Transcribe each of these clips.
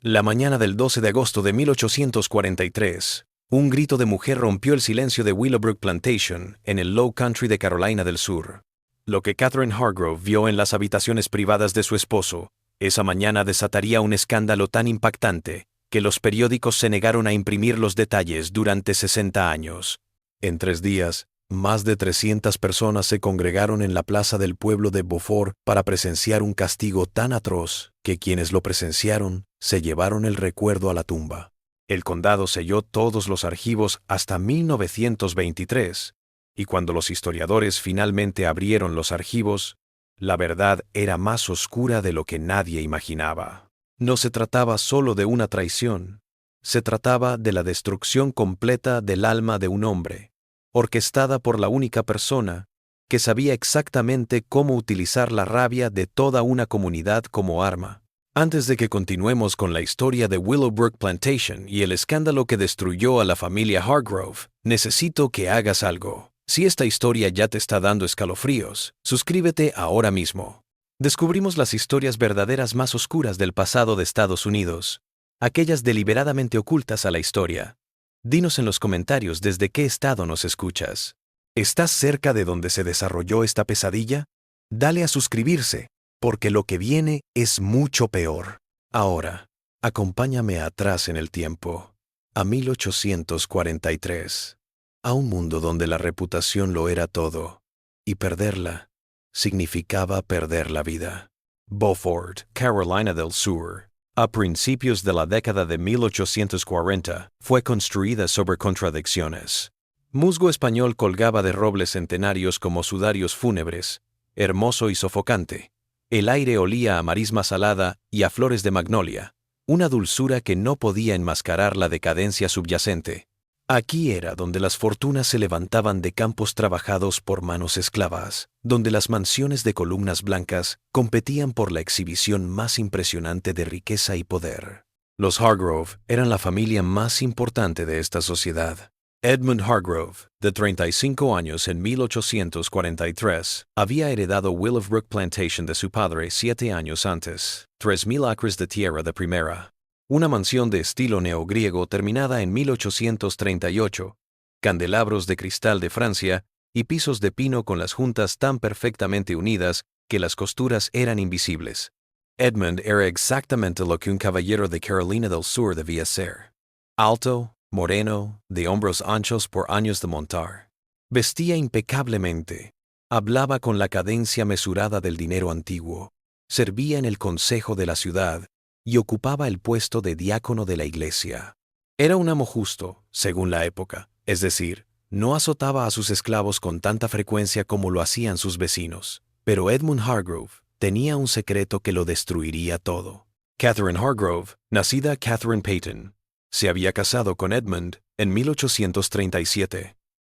La mañana del 12 de agosto de 1843, un grito de mujer rompió el silencio de Willowbrook Plantation, en el Low Country de Carolina del Sur. Lo que Catherine Hargrove vio en las habitaciones privadas de su esposo, esa mañana desataría un escándalo tan impactante, que los periódicos se negaron a imprimir los detalles durante 60 años. En 3 días, más de 300 personas se congregaron en la plaza del pueblo de Beaufort para presenciar un castigo tan atroz que quienes lo presenciaron se llevaron el recuerdo a la tumba. El condado selló todos los archivos hasta 1923, y cuando los historiadores finalmente abrieron los archivos, la verdad era más oscura de lo que nadie imaginaba. No se trataba solo de una traición, se trataba de la destrucción completa del alma de un hombre, orquestada por la única persona que sabía exactamente cómo utilizar la rabia de toda una comunidad como arma. Antes de que continuemos con la historia de Willowbrook Plantation y el escándalo que destruyó a la familia Hargrove, necesito que hagas algo. Si esta historia ya te está dando escalofríos, suscríbete ahora mismo. Descubrimos las historias verdaderas más oscuras del pasado de Estados Unidos, aquellas deliberadamente ocultas a la historia. Dinos en los comentarios desde qué estado nos escuchas. ¿Estás cerca de donde se desarrolló esta pesadilla? Dale a suscribirse, porque lo que viene es mucho peor. Ahora, acompáñame atrás en el tiempo, a 1843, a un mundo donde la reputación lo era todo, y perderla significaba perder la vida. Beaufort, Carolina del Sur, a principios de la década de 1840, fue construida sobre contradicciones. Musgo español colgaba de robles centenarios como sudarios fúnebres, hermoso y sofocante. El aire olía a marisma salada y a flores de magnolia, una dulzura que no podía enmascarar la decadencia subyacente. Aquí era donde las fortunas se levantaban de campos trabajados por manos esclavas, donde las mansiones de columnas blancas competían por la exhibición más impresionante de riqueza y poder. Los Hargrove eran la familia más importante de esta sociedad. Edmund Hargrove, de 35 años en 1843, había heredado Willowbrook Plantation de su padre 7 años antes, 3,000 acres de tierra de primera. Una mansión de estilo neogriego terminada en 1838, candelabros de cristal de Francia y pisos de pino con las juntas tan perfectamente unidas que las costuras eran invisibles. Edmund era exactamente lo que un caballero de Carolina del Sur debía ser. Alto, moreno, de hombros anchos por años de montar. Vestía impecablemente, hablaba con la cadencia mesurada del dinero antiguo, servía en el consejo de la ciudad y ocupaba el puesto de diácono de la iglesia. Era un amo justo, según la época, es decir, no azotaba a sus esclavos con tanta frecuencia como lo hacían sus vecinos. Pero Edmund Hargrove tenía un secreto que lo destruiría todo. Catherine Hargrove, nacida Catherine Peyton, se había casado con Edmund en 1837.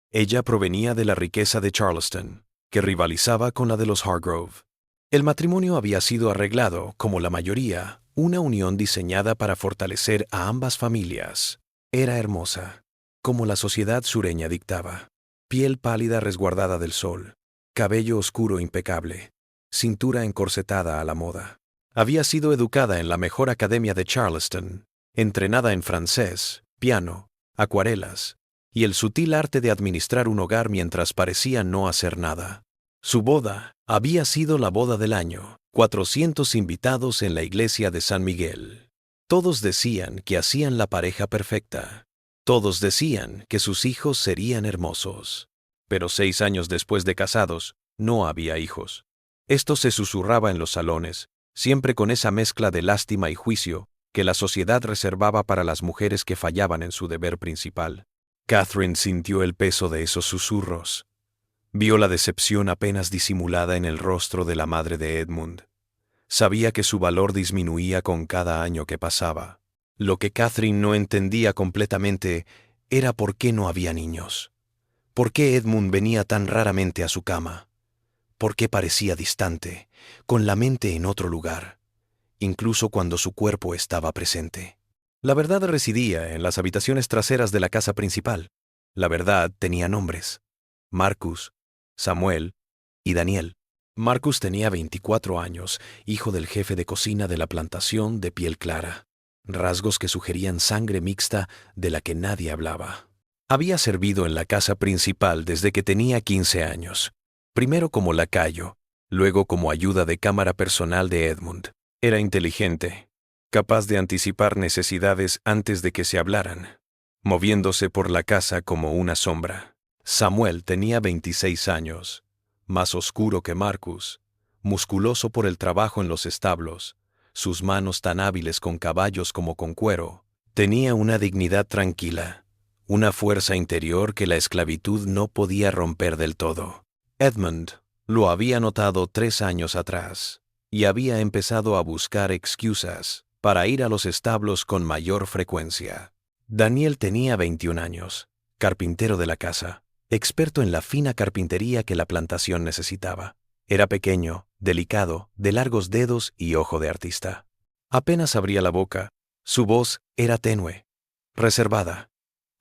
Ella provenía de la riqueza de Charleston, que rivalizaba con la de los Hargrove. El matrimonio había sido arreglado, como la mayoría, una unión diseñada para fortalecer a ambas familias. Era hermosa, como la sociedad sureña dictaba. Piel pálida resguardada del sol, cabello oscuro impecable, cintura encorsetada a la moda. Había sido educada en la mejor academia de Charleston, entrenada en francés, piano, acuarelas y el sutil arte de administrar un hogar mientras parecía no hacer nada. Su boda había sido la boda del año, 400 invitados en la iglesia de San Miguel. Todos decían que hacían la pareja perfecta. Todos decían que sus hijos serían hermosos. Pero 6 años después de casados, no había hijos. Esto se susurraba en los salones, siempre con esa mezcla de lástima y juicio que la sociedad reservaba para las mujeres que fallaban en su deber principal. Catherine sintió el peso de esos susurros. Vio la decepción apenas disimulada en el rostro de la madre de Edmund. Sabía que su valor disminuía con cada año que pasaba. Lo que Catherine no entendía completamente era por qué no había niños. ¿Por qué Edmund venía tan raramente a su cama? ¿Por qué parecía distante, con la mente en otro lugar, incluso cuando su cuerpo estaba presente? La verdad residía en las habitaciones traseras de la casa principal. La verdad tenía nombres: Marcus, Samuel y Daniel. Marcus tenía 24 años, hijo del jefe de cocina de la plantación de piel clara. rasgos que sugerían sangre mixta de la que nadie hablaba. Había servido en la casa principal desde que tenía 15 años, primero como lacayo, luego como ayuda de cámara personal de Edmund. Era inteligente, capaz de anticipar necesidades antes de que se hablaran, moviéndose por la casa como una sombra. Samuel tenía 26 años, más oscuro que Marcus, musculoso por el trabajo en los establos, sus manos tan hábiles con caballos como con cuero. Tenía una dignidad tranquila, una fuerza interior que la esclavitud no podía romper del todo. Edmund lo había notado 3 años atrás y había empezado a buscar excusas para ir a los establos con mayor frecuencia. Daniel tenía 21 años, carpintero de la casa, experto en la fina carpintería que la plantación necesitaba. Era pequeño, delicado, de largos dedos y ojo de artista. Apenas abría la boca, su voz era tenue, reservada.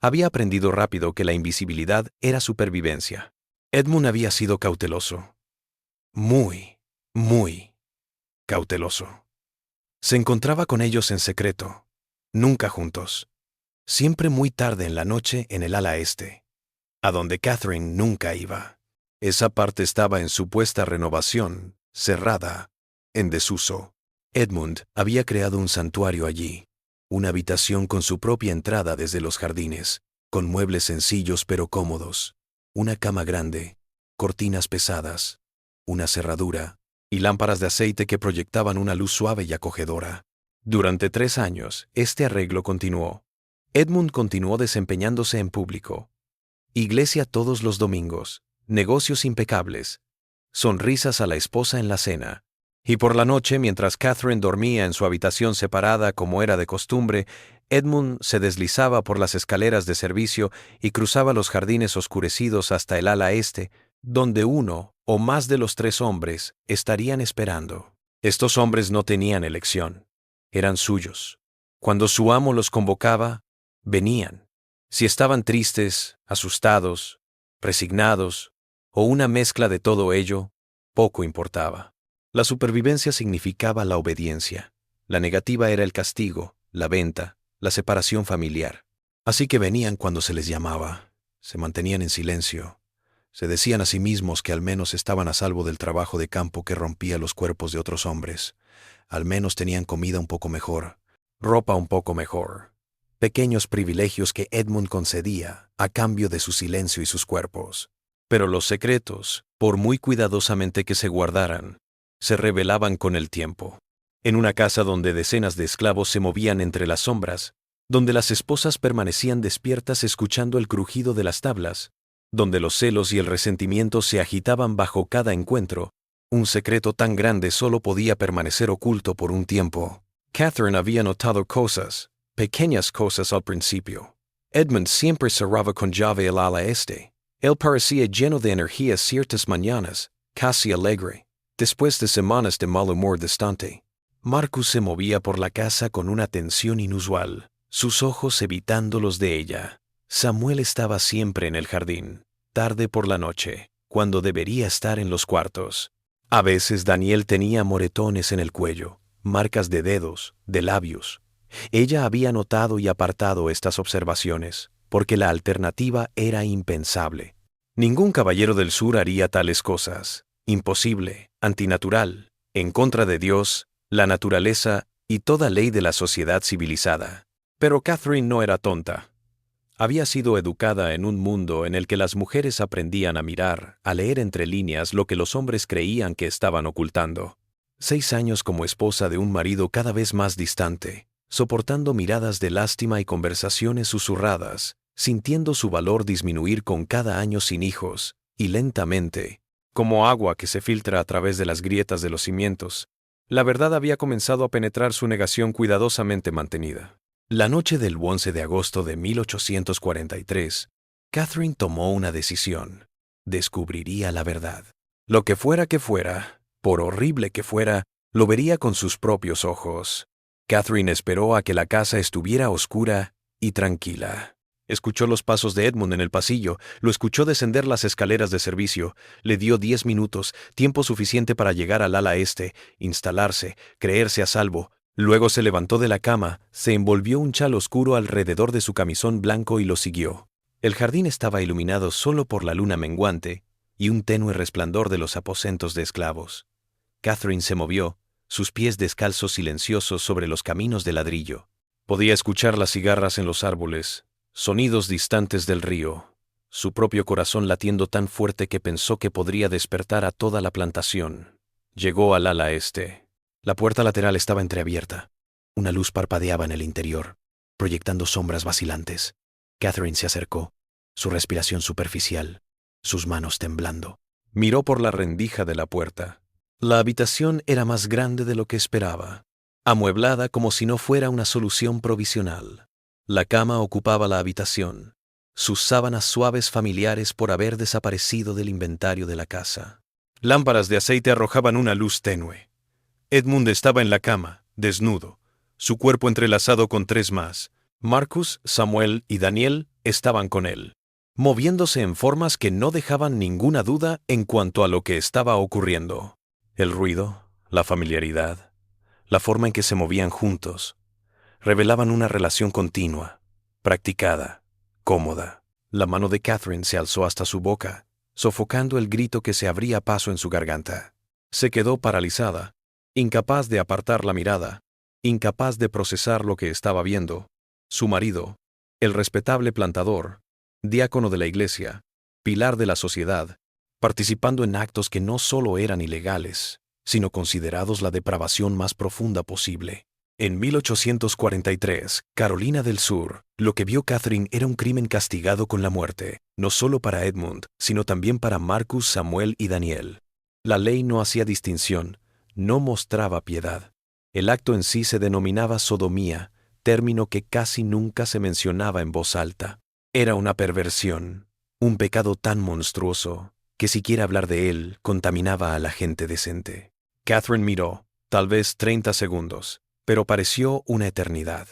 Había aprendido rápido que la invisibilidad era supervivencia. Edmund había sido cauteloso. Muy cauteloso. Se encontraba con ellos en secreto, nunca juntos. Siempre muy tarde en la noche en el ala este, a donde Catherine nunca iba. Esa parte estaba en supuesta renovación, cerrada, en desuso. Edmund había creado un santuario allí, una habitación con su propia entrada desde los jardines, con muebles sencillos pero cómodos, una cama grande, cortinas pesadas, una cerradura y lámparas de aceite que proyectaban una luz suave y acogedora. Durante 3 años, este arreglo continuó. Edmund continuó desempeñándose en público. Iglesia todos los domingos, negocios impecables, sonrisas a la esposa en la cena. Y por la noche, mientras Catherine dormía en su habitación separada como era de costumbre, Edmund se deslizaba por las escaleras de servicio y cruzaba los jardines oscurecidos hasta el ala este, donde uno o más de los 3 hombres estarían esperando. Estos hombres no tenían elección, eran suyos. Cuando su amo los convocaba, venían. Si estaban tristes, asustados, resignados, o una mezcla de todo ello, poco importaba. La supervivencia significaba la obediencia. La negativa era el castigo, la venta, la separación familiar. Así que venían cuando se les llamaba, se mantenían en silencio, se decían a sí mismos que al menos estaban a salvo del trabajo de campo que rompía los cuerpos de otros hombres. Al menos tenían comida un poco mejor, ropa un poco mejor. Pequeños privilegios que Edmund concedía a cambio de su silencio y sus cuerpos. Pero los secretos, por muy cuidadosamente que se guardaran, se revelaban con el tiempo. En una casa donde decenas de esclavos se movían entre las sombras, donde las esposas permanecían despiertas escuchando el crujido de las tablas, donde los celos y el resentimiento se agitaban bajo cada encuentro, un secreto tan grande solo podía permanecer oculto por un tiempo. Catherine había notado cosas, pequeñas cosas al principio. Edmund siempre cerraba con llave el ala este. Él parecía lleno de energía ciertas mañanas, casi alegre, después de semanas de mal humor distante. Marcus se movía por la casa con una tensión inusual, sus ojos evitando los de ella. Samuel estaba siempre en el jardín, tarde por la noche, cuando debería estar en los cuartos. A veces Daniel tenía moretones en el cuello, marcas de dedos, de labios. Ella había notado y apartado estas observaciones, porque la alternativa era impensable. Ningún caballero del sur haría tales cosas. Imposible, antinatural, en contra de Dios, la naturaleza y toda ley de la sociedad civilizada. Pero Catherine no era tonta. Había sido educada en un mundo en el que las mujeres aprendían a mirar, a leer entre líneas lo que los hombres creían que estaban ocultando. 6 años como esposa de un marido cada vez más distante, soportando miradas de lástima y conversaciones susurradas, sintiendo su valor disminuir con cada año sin hijos, y lentamente, como agua que se filtra a través de las grietas de los cimientos, la verdad había comenzado a penetrar su negación cuidadosamente mantenida. La noche del 11 de agosto de 1843, Catherine tomó una decisión. Descubriría la verdad. Lo que fuera, por horrible que fuera, lo vería con sus propios ojos. Catherine esperó a que la casa estuviera oscura y tranquila. Escuchó los pasos de Edmund en el pasillo, lo escuchó descender las escaleras de servicio, le dio 10 minutos, tiempo suficiente para llegar al ala este, instalarse, creerse a salvo, Luego se levantó de la cama, se envolvió un chal oscuro alrededor de su camisón blanco y lo siguió. El jardín estaba iluminado solo por la luna menguante y un tenue resplandor de los aposentos de esclavos. Catherine se movió, sus pies descalzos silenciosos sobre los caminos de ladrillo. Podía escuchar las cigarras en los árboles, sonidos distantes del río, su propio corazón latiendo tan fuerte que pensó que podría despertar a toda la plantación. Llegó al ala este. La puerta lateral estaba entreabierta. Una luz parpadeaba en el interior, proyectando sombras vacilantes. Catherine se acercó, su respiración superficial, sus manos temblando. Miró por la rendija de la puerta. La habitación era más grande de lo que esperaba, amueblada como si no fuera una solución provisional. La cama ocupaba la habitación, sus sábanas suaves familiares por haber desaparecido del inventario de la casa. Lámparas de aceite arrojaban una luz tenue. Edmund estaba en la cama, desnudo, su cuerpo entrelazado con 3 más. Marcus, Samuel y Daniel estaban con él, moviéndose en formas que no dejaban ninguna duda en cuanto a lo que estaba ocurriendo. El ruido, la familiaridad, la forma en que se movían juntos, revelaban una relación continua, practicada, cómoda. La mano de Catherine se alzó hasta su boca, sofocando el grito que se abría paso en su garganta. Se quedó paralizada, incapaz de apartar la mirada, incapaz de procesar lo que estaba viendo. Su marido, el respetable plantador, diácono de la iglesia, pilar de la sociedad, participando en actos que no solo eran ilegales, sino considerados la depravación más profunda posible. En 1843, Carolina del Sur, lo que vio Catherine era un crimen castigado con la muerte, no solo para Edmund, sino también para Marcus, Samuel y Daniel. La ley no hacía distinción, no mostraba piedad. El acto en sí se denominaba sodomía, término que casi nunca se mencionaba en voz alta. Era una perversión, un pecado tan monstruoso, que siquiera hablar de él contaminaba a la gente decente. Catherine miró, tal vez 30 segundos, pero pareció una eternidad.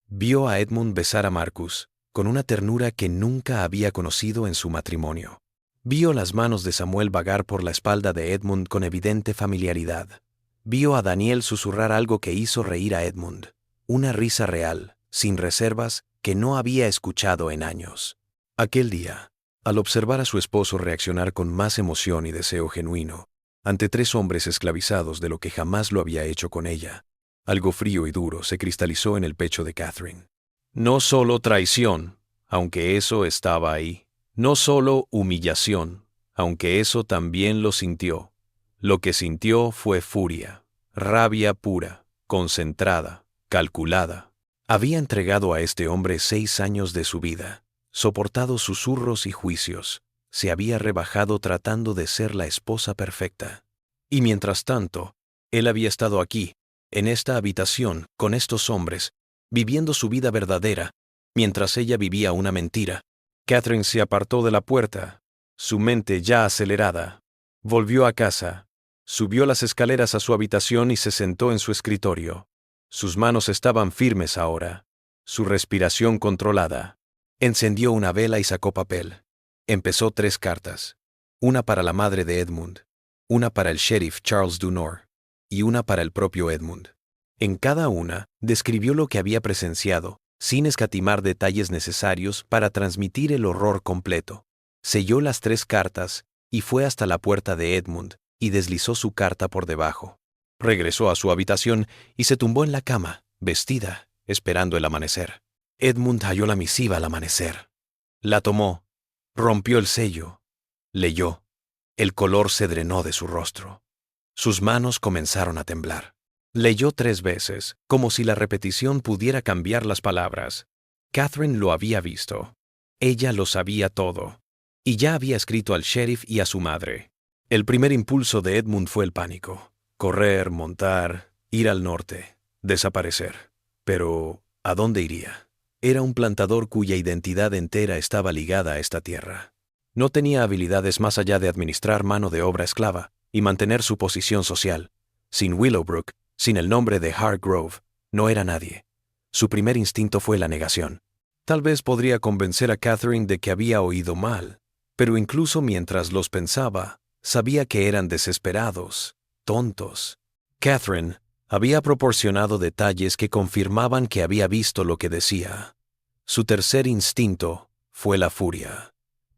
Vio a Edmund besar a Marcus, con una ternura que nunca había conocido en su matrimonio. Vio las manos de Samuel vagar por la espalda de Edmund con evidente familiaridad. Vio a Daniel susurrar algo que hizo reír a Edmund, una risa real, sin reservas, que no había escuchado en años. Aquel día, al observar a su esposo reaccionar con más emoción y deseo genuino, ante 3 hombres esclavizados de lo que jamás lo había hecho con ella, algo frío y duro se cristalizó en el pecho de Catherine. No solo traición, aunque eso estaba ahí. No solo humillación, aunque eso también lo sintió. Lo que sintió fue furia, rabia pura, concentrada, calculada. Había entregado a este hombre 6 años de su vida, soportado susurros y juicios, se había rebajado tratando de ser la esposa perfecta. Y mientras tanto, él había estado aquí, en esta habitación, con estos hombres, viviendo su vida verdadera, mientras ella vivía una mentira. Catherine se apartó de la puerta, su mente ya acelerada. Volvió a casa, subió las escaleras a su habitación y se sentó en su escritorio. Sus manos estaban firmes ahora, su respiración controlada. Encendió una vela y sacó papel. Empezó 3 cartas, una para la madre de Edmund, una para el sheriff Charles Dunor y una para el propio Edmund. En cada una, describió lo que había presenciado, sin escatimar detalles necesarios para transmitir el horror completo. Selló las 3 cartas y fue hasta la puerta de Edmund y deslizó su carta por debajo. Regresó a su habitación y se tumbó en la cama, vestida, esperando el amanecer. Edmund halló la misiva al amanecer. La tomó, rompió el sello, leyó. El color se drenó de su rostro. Sus manos comenzaron a temblar. Leyó 3 veces, como si la repetición pudiera cambiar las palabras. Catherine lo había visto. Ella lo sabía todo. Y ya había escrito al sheriff y a su madre. El primer impulso de Edmund fue el pánico. Correr, montar, ir al norte, desaparecer. Pero, ¿a dónde iría? Era un plantador cuya identidad entera estaba ligada a esta tierra. No tenía habilidades más allá de administrar mano de obra esclava y mantener su posición social. Sin Willowbrook, sin el nombre de Hargrove, no era nadie. Su primer instinto fue la negación. Tal vez podría convencer a Catherine de que había oído mal, pero incluso mientras los pensaba, sabía que eran desesperados, tontos. Catherine, Había proporcionado detalles que confirmaban que había visto lo que decía. Su tercer instinto fue la furia.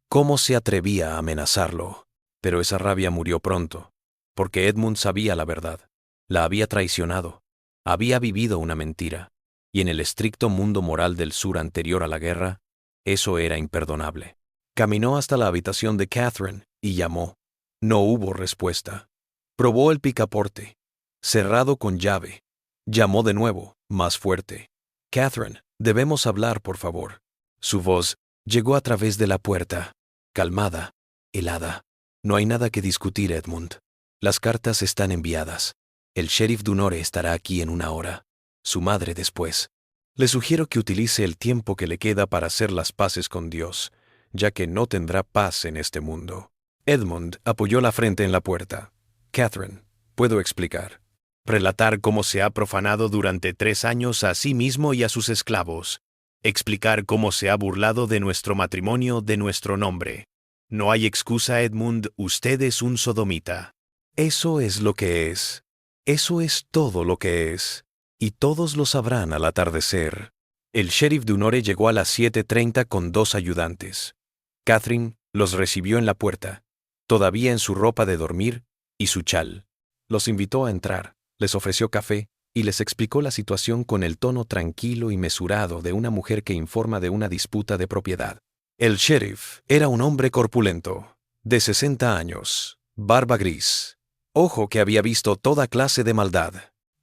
¿Cómo se atrevía a amenazarlo? Pero esa rabia murió pronto, porque Edmund sabía la verdad. La había traicionado. Había vivido una mentira. Y en el estricto mundo moral del sur anterior a la guerra, eso era imperdonable. Caminó hasta la habitación de Catherine y llamó. No hubo respuesta. Probó el picaporte, cerrado con llave. Llamó de nuevo, más fuerte. Catherine, debemos hablar, por favor. Su voz llegó a través de la puerta, calmada, helada. No hay nada que discutir, Edmund. Las cartas están enviadas. El sheriff Dunore estará aquí en 1 hora. Su madre después. Le sugiero que utilice el tiempo que le queda para hacer las paces con Dios, ya que no tendrá paz en este mundo. Edmund apoyó la frente en la puerta. Catherine, puedo explicar. Relatar cómo se ha profanado durante 3 años a sí mismo y a sus esclavos. Explicar cómo se ha burlado de nuestro matrimonio, de nuestro nombre. No hay excusa, Edmund, usted es un sodomita. Eso es lo que es. Eso es todo lo que es. Y todos lo sabrán al atardecer. El sheriff Dunore llegó a las 7:30 con 2 ayudantes. Catherine los recibió en la puerta, todavía en su ropa de dormir y su chal. Los invitó a entrar, les ofreció café y les explicó la situación con el tono tranquilo y mesurado de una mujer que informa de una disputa de propiedad. El sheriff era un hombre corpulento, de 60 años, barba gris, ojo que había visto toda clase de maldad.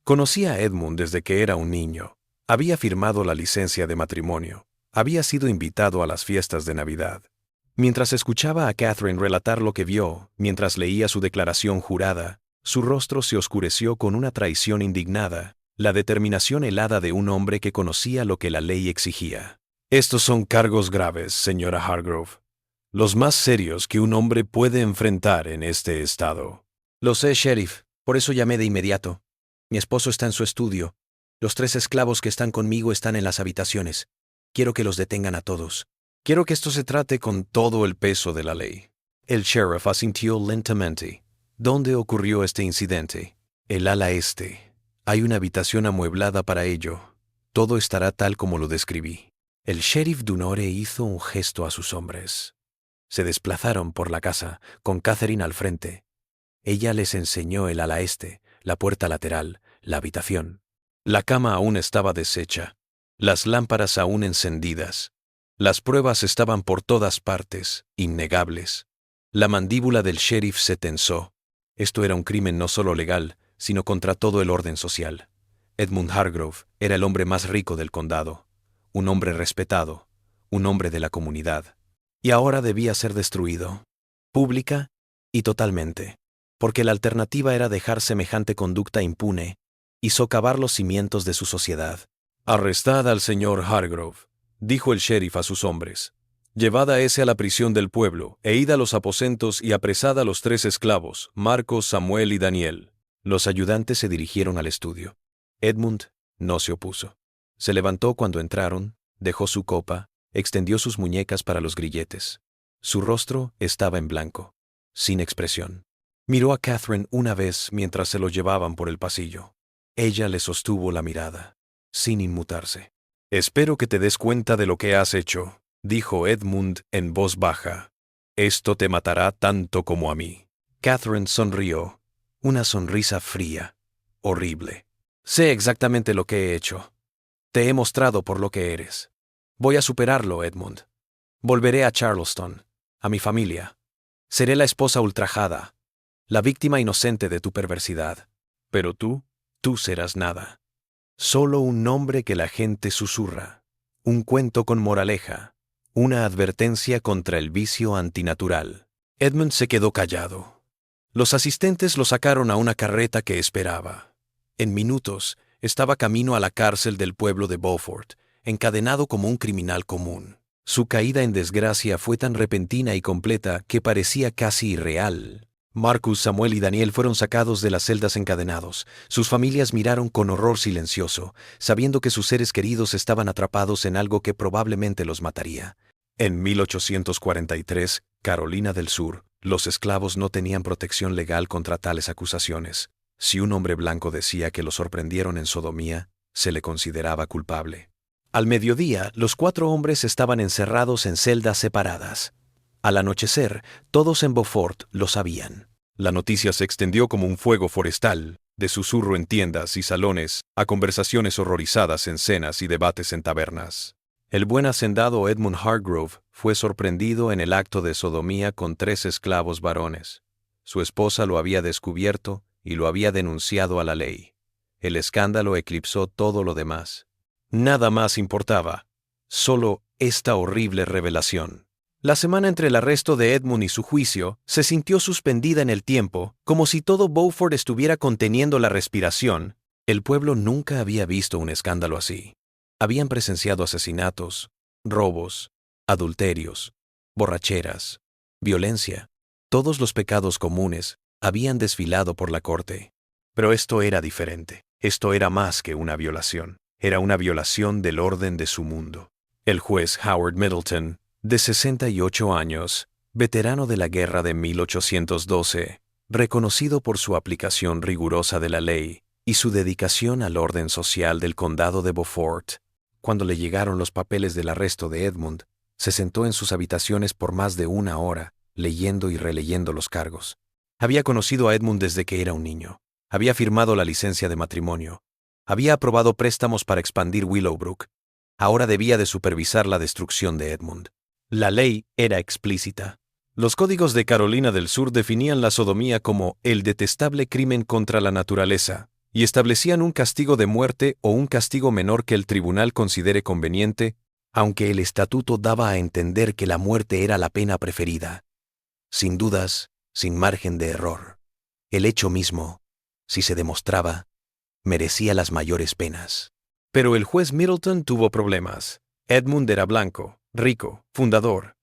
Conocía a Edmund desde que era un niño. Había firmado la licencia de matrimonio. Había sido invitado a las fiestas de Navidad. Mientras escuchaba a Catherine relatar lo que vio, mientras leía su declaración jurada, su rostro se oscureció con una traición indignada, la determinación helada de un hombre que conocía lo que la ley exigía. Estos son cargos graves, señora Hargrove. Los más serios que un hombre puede enfrentar en este estado. Lo sé, sheriff. Por eso llamé de inmediato. Mi esposo está en su estudio. Los 3 esclavos que están conmigo están en las habitaciones. Quiero que los detengan a todos. Quiero que esto se trate con todo el peso de la ley. El sheriff asintió lentamente. ¿Dónde ocurrió este incidente? El ala este. Hay una habitación amueblada para ello. Todo estará tal como lo describí. El sheriff Dunore hizo un gesto a sus hombres. Se desplazaron por la casa, con Catherine al frente. Ella les enseñó el ala este, la puerta lateral, la habitación. La cama aún estaba deshecha, las lámparas aún encendidas. Las pruebas estaban por todas partes, innegables. La mandíbula del sheriff se tensó. Esto era un crimen no solo legal, sino contra todo el orden social. Edmund Hargrove era el hombre más rico del condado, un hombre respetado, un hombre de la comunidad. Y ahora debía ser destruido, pública y totalmente, porque la alternativa era dejar semejante conducta impune y socavar los cimientos de su sociedad. «Arrestad al señor Hargrove», dijo el sheriff a sus hombres. «Llevad a ese a la prisión del pueblo, e id a los aposentos y apresad a los 3 esclavos, Marcos, Samuel y Daniel». Los ayudantes se dirigieron al estudio. Edmund no se opuso. Se levantó cuando entraron, dejó su copa, extendió sus muñecas para los grilletes. Su rostro estaba en blanco, sin expresión. Miró a Catherine una vez mientras se lo llevaban por el pasillo. Ella le sostuvo la mirada, sin inmutarse. «Espero que te des cuenta de lo que has hecho», dijo Edmund en voz baja. «Esto te matará tanto como a mí». Catherine sonrió, una sonrisa fría, horrible. «Sé exactamente lo que he hecho. Te he mostrado por lo que eres. Voy a superarlo, Edmund. Volveré a Charleston, a mi familia. Seré la esposa ultrajada, la víctima inocente de tu perversidad. Pero tú serás nada. Solo un nombre que la gente susurra, un cuento con moraleja, una advertencia contra el vicio antinatural». Edmund se quedó callado. Los asistentes lo sacaron a una carreta que esperaba. En minutos estaba camino a la cárcel del pueblo de Beaufort, encadenado como un criminal común. Su caída en desgracia fue tan repentina y completa que parecía casi irreal. Marcus, Samuel y Daniel fueron sacados de las celdas encadenados. Sus familias miraron con horror silencioso, sabiendo que sus seres queridos estaban atrapados en algo que probablemente los mataría. En 1843, Carolina del Sur, los esclavos no tenían protección legal contra tales acusaciones. Si un hombre blanco decía que lo sorprendieron en sodomía, se le consideraba culpable. Al mediodía, los 4 hombres estaban encerrados en celdas separadas. Al anochecer, todos en Beaufort lo sabían. La noticia se extendió como un fuego forestal, de susurro en tiendas y salones, a conversaciones horrorizadas en cenas y debates en tabernas. El buen hacendado Edmund Hargrove fue sorprendido en el acto de sodomía con 3 esclavos varones. Su esposa lo había descubierto y lo había denunciado a la ley. El escándalo eclipsó todo lo demás. Nada más importaba, solo esta horrible revelación. La semana entre el arresto de Edmund y su juicio se sintió suspendida en el tiempo, como si todo Beaufort estuviera conteniendo la respiración. El pueblo nunca había visto un escándalo así. Habían presenciado asesinatos, robos, adulterios, borracheras, violencia. Todos los pecados comunes habían desfilado por la corte. Pero esto era diferente. Esto era más que una violación. Era una violación del orden de su mundo. El juez Howard Middleton, de 68 años, veterano de la guerra de 1812, reconocido por su aplicación rigurosa de la ley y su dedicación al orden social del condado de Beaufort, cuando le llegaron los papeles del arresto de Edmund, se sentó en sus habitaciones por más de 1 hora, leyendo y releyendo los cargos. Había conocido a Edmund desde que era un niño. Había firmado la licencia de matrimonio. Había aprobado préstamos para expandir Willowbrook. Ahora debía de supervisar la destrucción de Edmund. La ley era explícita. Los códigos de Carolina del Sur definían la sodomía como el detestable crimen contra la naturaleza y establecían un castigo de muerte o un castigo menor que el tribunal considere conveniente, aunque el estatuto daba a entender que la muerte era la pena preferida. Sin dudas, sin margen de error. El hecho mismo, si se demostraba, merecía las mayores penas. Pero el juez Middleton tuvo problemas. Edmund era blanco, rico, fundador.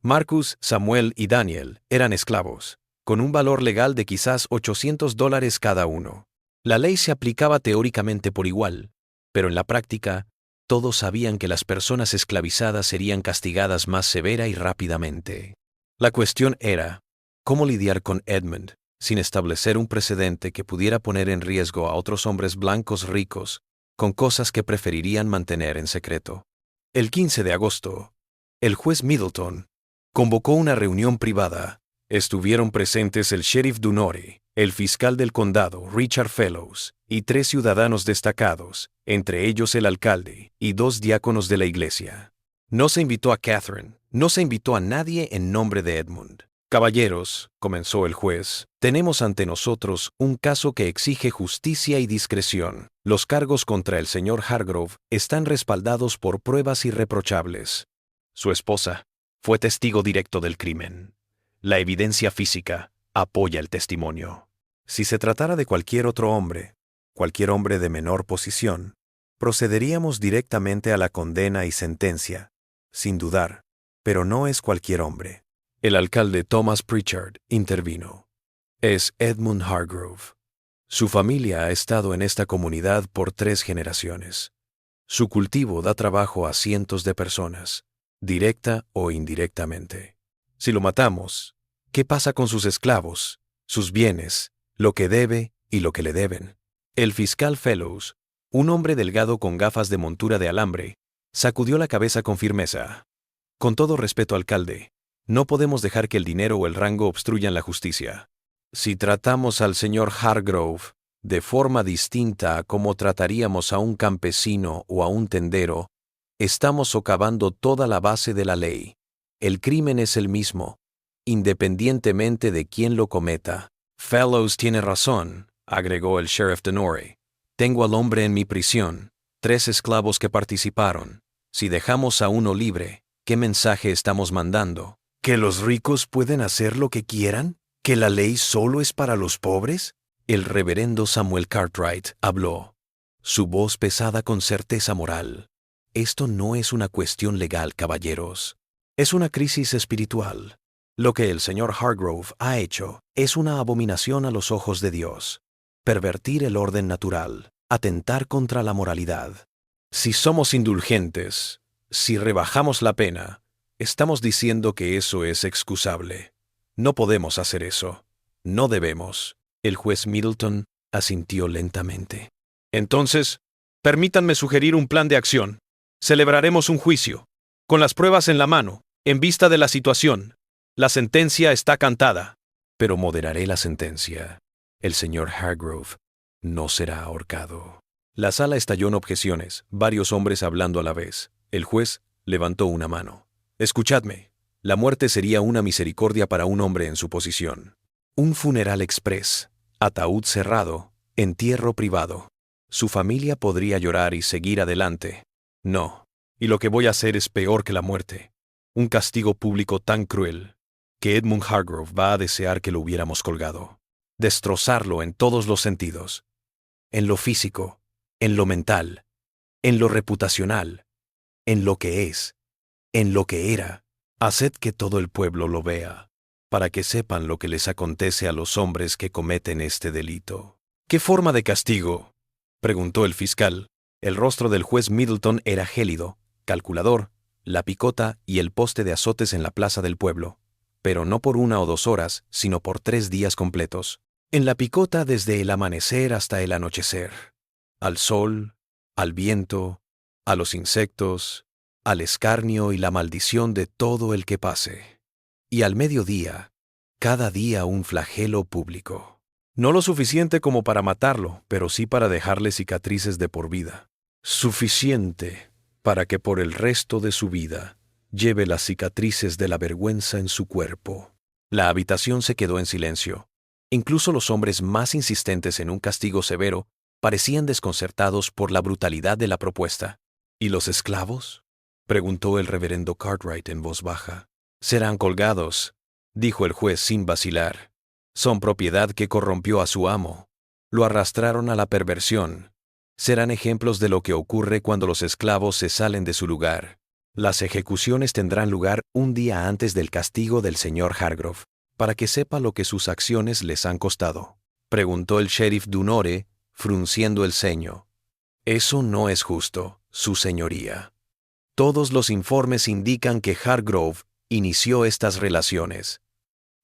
Marcus, Samuel y Daniel eran esclavos, con un valor legal de quizás $800 cada uno. La ley se aplicaba teóricamente por igual, pero en la práctica, todos sabían que las personas esclavizadas serían castigadas más severa y rápidamente. La cuestión era, ¿cómo lidiar con Edmund sin establecer un precedente que pudiera poner en riesgo a otros hombres blancos ricos con cosas que preferirían mantener en secreto? El 15 de agosto, el juez Middleton convocó una reunión privada. Estuvieron presentes el sheriff Dunore, el fiscal del condado Richard Fellows y 3 ciudadanos destacados, entre ellos el alcalde y 2 diáconos de la iglesia. No se invitó a Catherine, no se invitó a nadie en nombre de Edmund. Caballeros, comenzó el juez, tenemos ante nosotros un caso que exige justicia y discreción. Los cargos contra el señor Hargrove están respaldados por pruebas irreprochables. Su esposa fue testigo directo del crimen. La evidencia física apoya el testimonio. Si se tratara de cualquier otro hombre, cualquier hombre de menor posición, procederíamos directamente a la condena y sentencia, sin dudar, pero no es cualquier hombre. El alcalde Thomas Pritchard intervino. Es Edmund Hargrove. Su familia ha estado en esta comunidad por 3 generaciones. Su cultivo da trabajo a cientos de personas, directa o indirectamente. Si lo matamos, ¿qué pasa con sus esclavos, sus bienes, lo que debe y lo que le deben? El fiscal Fellows, un hombre delgado con gafas de montura de alambre, sacudió la cabeza con firmeza. Con todo respeto, alcalde, no podemos dejar que el dinero o el rango obstruyan la justicia. Si tratamos al señor Hargrove de forma distinta a como trataríamos a un campesino o a un tendero, estamos socavando toda la base de la ley. El crimen es el mismo, independientemente de quién lo cometa. Fellows tiene razón, agregó el sheriff Dunore. Tengo al hombre en mi prisión, 3 esclavos que participaron. Si dejamos a uno libre, ¿qué mensaje estamos mandando? ¿Que los ricos pueden hacer lo que quieran? ¿Que la ley solo es para los pobres? El reverendo Samuel Cartwright habló, su voz pesada con certeza moral. Esto no es una cuestión legal, caballeros. Es una crisis espiritual. Lo que el señor Hargrove ha hecho es una abominación a los ojos de Dios. Pervertir el orden natural, atentar contra la moralidad. Si somos indulgentes, si rebajamos la pena, estamos diciendo que eso es excusable. No podemos hacer eso. No debemos. El juez Middleton asintió lentamente. Entonces, permítanme sugerir un plan de acción. Celebraremos un juicio, con las pruebas en la mano, en vista de la situación. La sentencia está cantada. Pero moderaré la sentencia. El señor Hargrove no será ahorcado. La sala estalló en objeciones, varios hombres hablando a la vez. El juez levantó una mano. Escuchadme. La muerte sería una misericordia para un hombre en su posición. Un funeral express, ataúd cerrado, entierro privado. Su familia podría llorar y seguir adelante. No, y lo que voy a hacer es peor que la muerte. Un castigo público tan cruel que Edmund Hargrove va a desear que lo hubiéramos colgado. Destrozarlo en todos los sentidos. En lo físico, en lo mental, en lo reputacional, en lo que es, en lo que era. Haced que todo el pueblo lo vea, para que sepan lo que les acontece a los hombres que cometen este delito. ¿Qué forma de castigo?, preguntó el fiscal. El rostro del juez Middleton era gélido, calculador, la picota y el poste de azotes en la plaza del pueblo, pero no por 1 o 2 horas, sino por 3 días completos. En la picota desde el amanecer hasta el anochecer. Al sol, al viento, a los insectos, al escarnio y la maldición de todo el que pase. Y al mediodía, cada día un flagelo público. No lo suficiente como para matarlo, pero sí para dejarle cicatrices de por vida. Suficiente para que por el resto de su vida lleve las cicatrices de la vergüenza en su cuerpo. La habitación se quedó en silencio. Incluso los hombres más insistentes en un castigo severo parecían desconcertados por la brutalidad de la propuesta. ¿Y los esclavos?, preguntó el reverendo Cartwright en voz baja. Serán colgados, dijo el juez sin vacilar. Son propiedad que corrompió a su amo. Lo arrastraron a la perversión. Serán ejemplos de lo que ocurre cuando los esclavos se salen de su lugar. Las ejecuciones tendrán lugar un día antes del castigo del señor Hargrove, para que sepa lo que sus acciones les han costado. Preguntó el sheriff Dunore, frunciendo el ceño. Eso no es justo, su señoría. Todos los informes indican que Hargrove inició estas relaciones.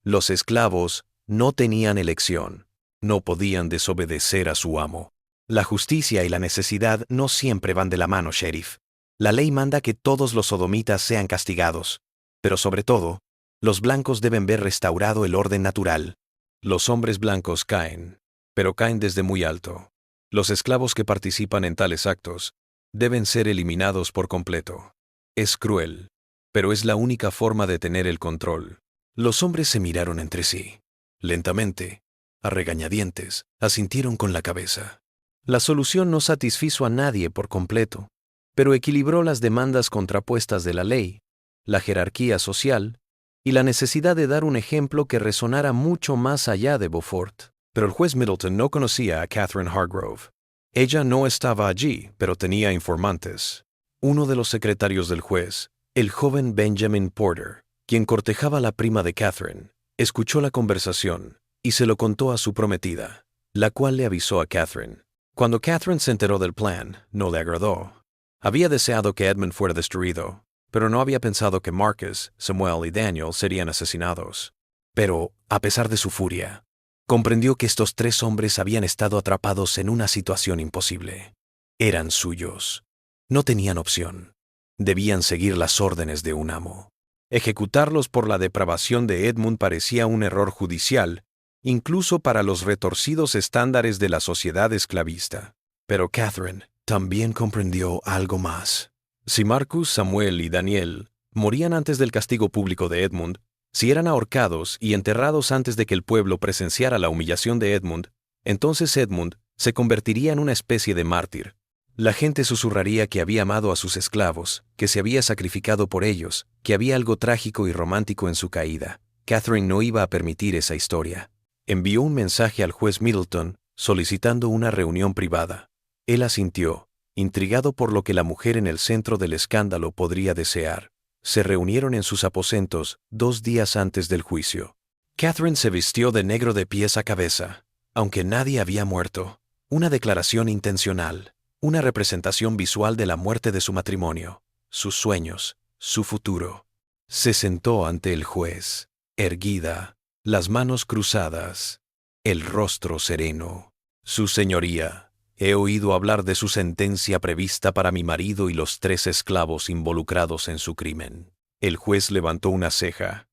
Los esclavos no tenían elección, no podían desobedecer a su amo. La justicia y la necesidad no siempre van de la mano, sheriff. La ley manda que todos los sodomitas sean castigados, pero sobre todo, los blancos deben ver restaurado el orden natural. Los hombres blancos caen, pero caen desde muy alto. Los esclavos que participan en tales actos deben ser eliminados por completo. Es cruel, pero es la única forma de tener el control. Los hombres se miraron entre sí. Lentamente, a regañadientes, asintieron con la cabeza. La solución no satisfizo a nadie por completo, pero equilibró las demandas contrapuestas de la ley, la jerarquía social y la necesidad de dar un ejemplo que resonara mucho más allá de Beaufort. Pero el juez Middleton no conocía a Catherine Hargrove. Ella no estaba allí, pero tenía informantes. Uno de los secretarios del juez, el joven Benjamin Porter, quien cortejaba a la prima de Catherine, escuchó la conversación y se lo contó a su prometida, la cual le avisó a Catherine. Cuando Catherine se enteró del plan, no le agradó. Había deseado que Edmund fuera destruido, pero no había pensado que Marcus, Samuel y Daniel serían asesinados. Pero, a pesar de su furia, comprendió que estos 3 hombres habían estado atrapados en una situación imposible. Eran suyos. No tenían opción. Debían seguir las órdenes de un amo. Ejecutarlos por la depravación de Edmund parecía un error judicial, incluso para los retorcidos estándares de la sociedad esclavista. Pero Catherine también comprendió algo más. Si Marcus, Samuel y Daniel morían antes del castigo público de Edmund, si eran ahorcados y enterrados antes de que el pueblo presenciara la humillación de Edmund, entonces Edmund se convertiría en una especie de mártir. La gente susurraría que había amado a sus esclavos, que se había sacrificado por ellos, que había algo trágico y romántico en su caída. Catherine no iba a permitir esa historia. Envió un mensaje al juez Middleton solicitando una reunión privada. Él asintió, intrigado por lo que la mujer en el centro del escándalo podría desear. Se reunieron en sus aposentos 2 días antes del juicio. Catherine se vistió de negro de pies a cabeza, aunque nadie había muerto. Una declaración intencional, una representación visual de la muerte de su matrimonio, sus sueños, su futuro. Se sentó ante el juez, erguida, las manos cruzadas, el rostro sereno. Su señoría, he oído hablar de su sentencia prevista para mi marido y los 3 esclavos involucrados en su crimen. El juez levantó una ceja.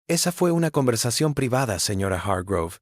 Esa fue una conversación privada, señora Hargrove.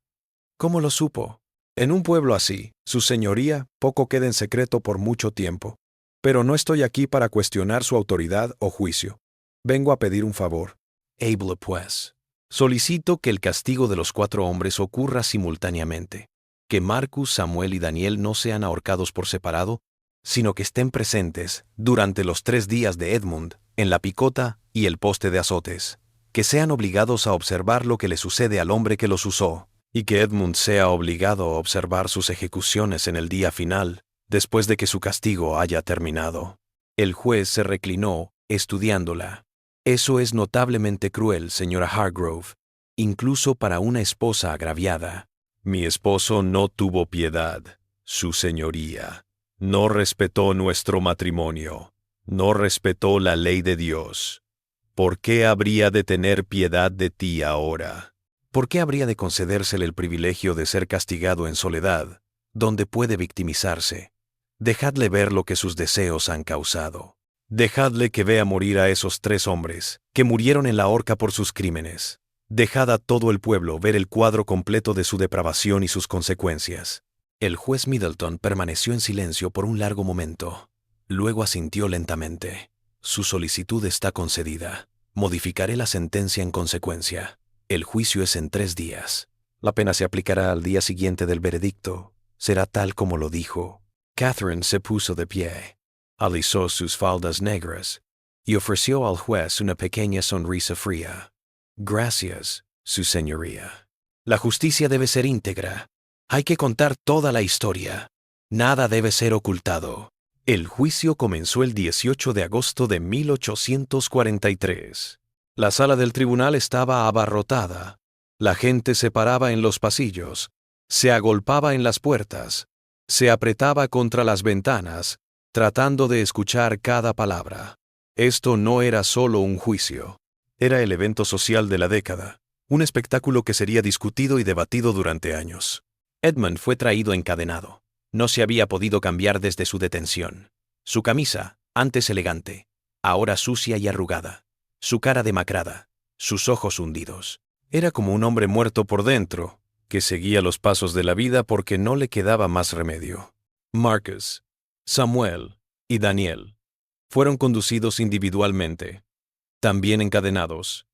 ¿Cómo lo supo? En un pueblo así, su señoría, poco queda en secreto por mucho tiempo. Pero no estoy aquí para cuestionar su autoridad o juicio. Vengo a pedir un favor. Hable, pues. Solicito que el castigo de los 4 hombres ocurra simultáneamente. Que Marcus, Samuel y Daniel no sean ahorcados por separado, sino que estén presentes durante los 3 días de Edmund, en la picota y el poste de azotes. Que sean obligados a observar lo que le sucede al hombre que los usó, y que Edmund sea obligado a observar sus ejecuciones en el día final, después de que su castigo haya terminado. El juez se reclinó, estudiándola. Eso es notablemente cruel, señora Hargrove, incluso para una esposa agraviada. Mi esposo no tuvo piedad, su señoría. No respetó nuestro matrimonio. No respetó la ley de Dios. ¿Por qué habría de tener piedad de ti ahora? ¿Por qué habría de concedérsele el privilegio de ser castigado en soledad, donde puede victimizarse? Dejadle ver lo que sus deseos han causado. Dejadle que vea morir a esos 3 hombres, que murieron en la horca por sus crímenes. Dejad a todo el pueblo ver el cuadro completo de su depravación y sus consecuencias. El juez Middleton permaneció en silencio por un largo momento. Luego asintió lentamente. Su solicitud está concedida. Modificaré la sentencia en consecuencia. El juicio es en 3 días. La pena se aplicará al día siguiente del veredicto. Será tal como lo dijo. Catherine se puso de pie, alisó sus faldas negras y ofreció al juez una pequeña sonrisa fría. Gracias, su señoría. La justicia debe ser íntegra. Hay que contar toda la historia. Nada debe ser ocultado. El juicio comenzó el 18 de agosto de 1843. La sala del tribunal estaba abarrotada. La gente se paraba en los pasillos, se agolpaba en las puertas, se apretaba contra las ventanas, tratando de escuchar cada palabra. Esto no era solo un juicio. Era el evento social de la década, un espectáculo que sería discutido y debatido durante años. Edmund fue traído encadenado. No se había podido cambiar desde su detención. Su camisa, antes elegante, ahora sucia y arrugada. Su cara demacrada, sus ojos hundidos. Era como un hombre muerto por dentro, que seguía los pasos de la vida porque no le quedaba más remedio. Marcus, Samuel y Daniel fueron conducidos individualmente, también encadenados,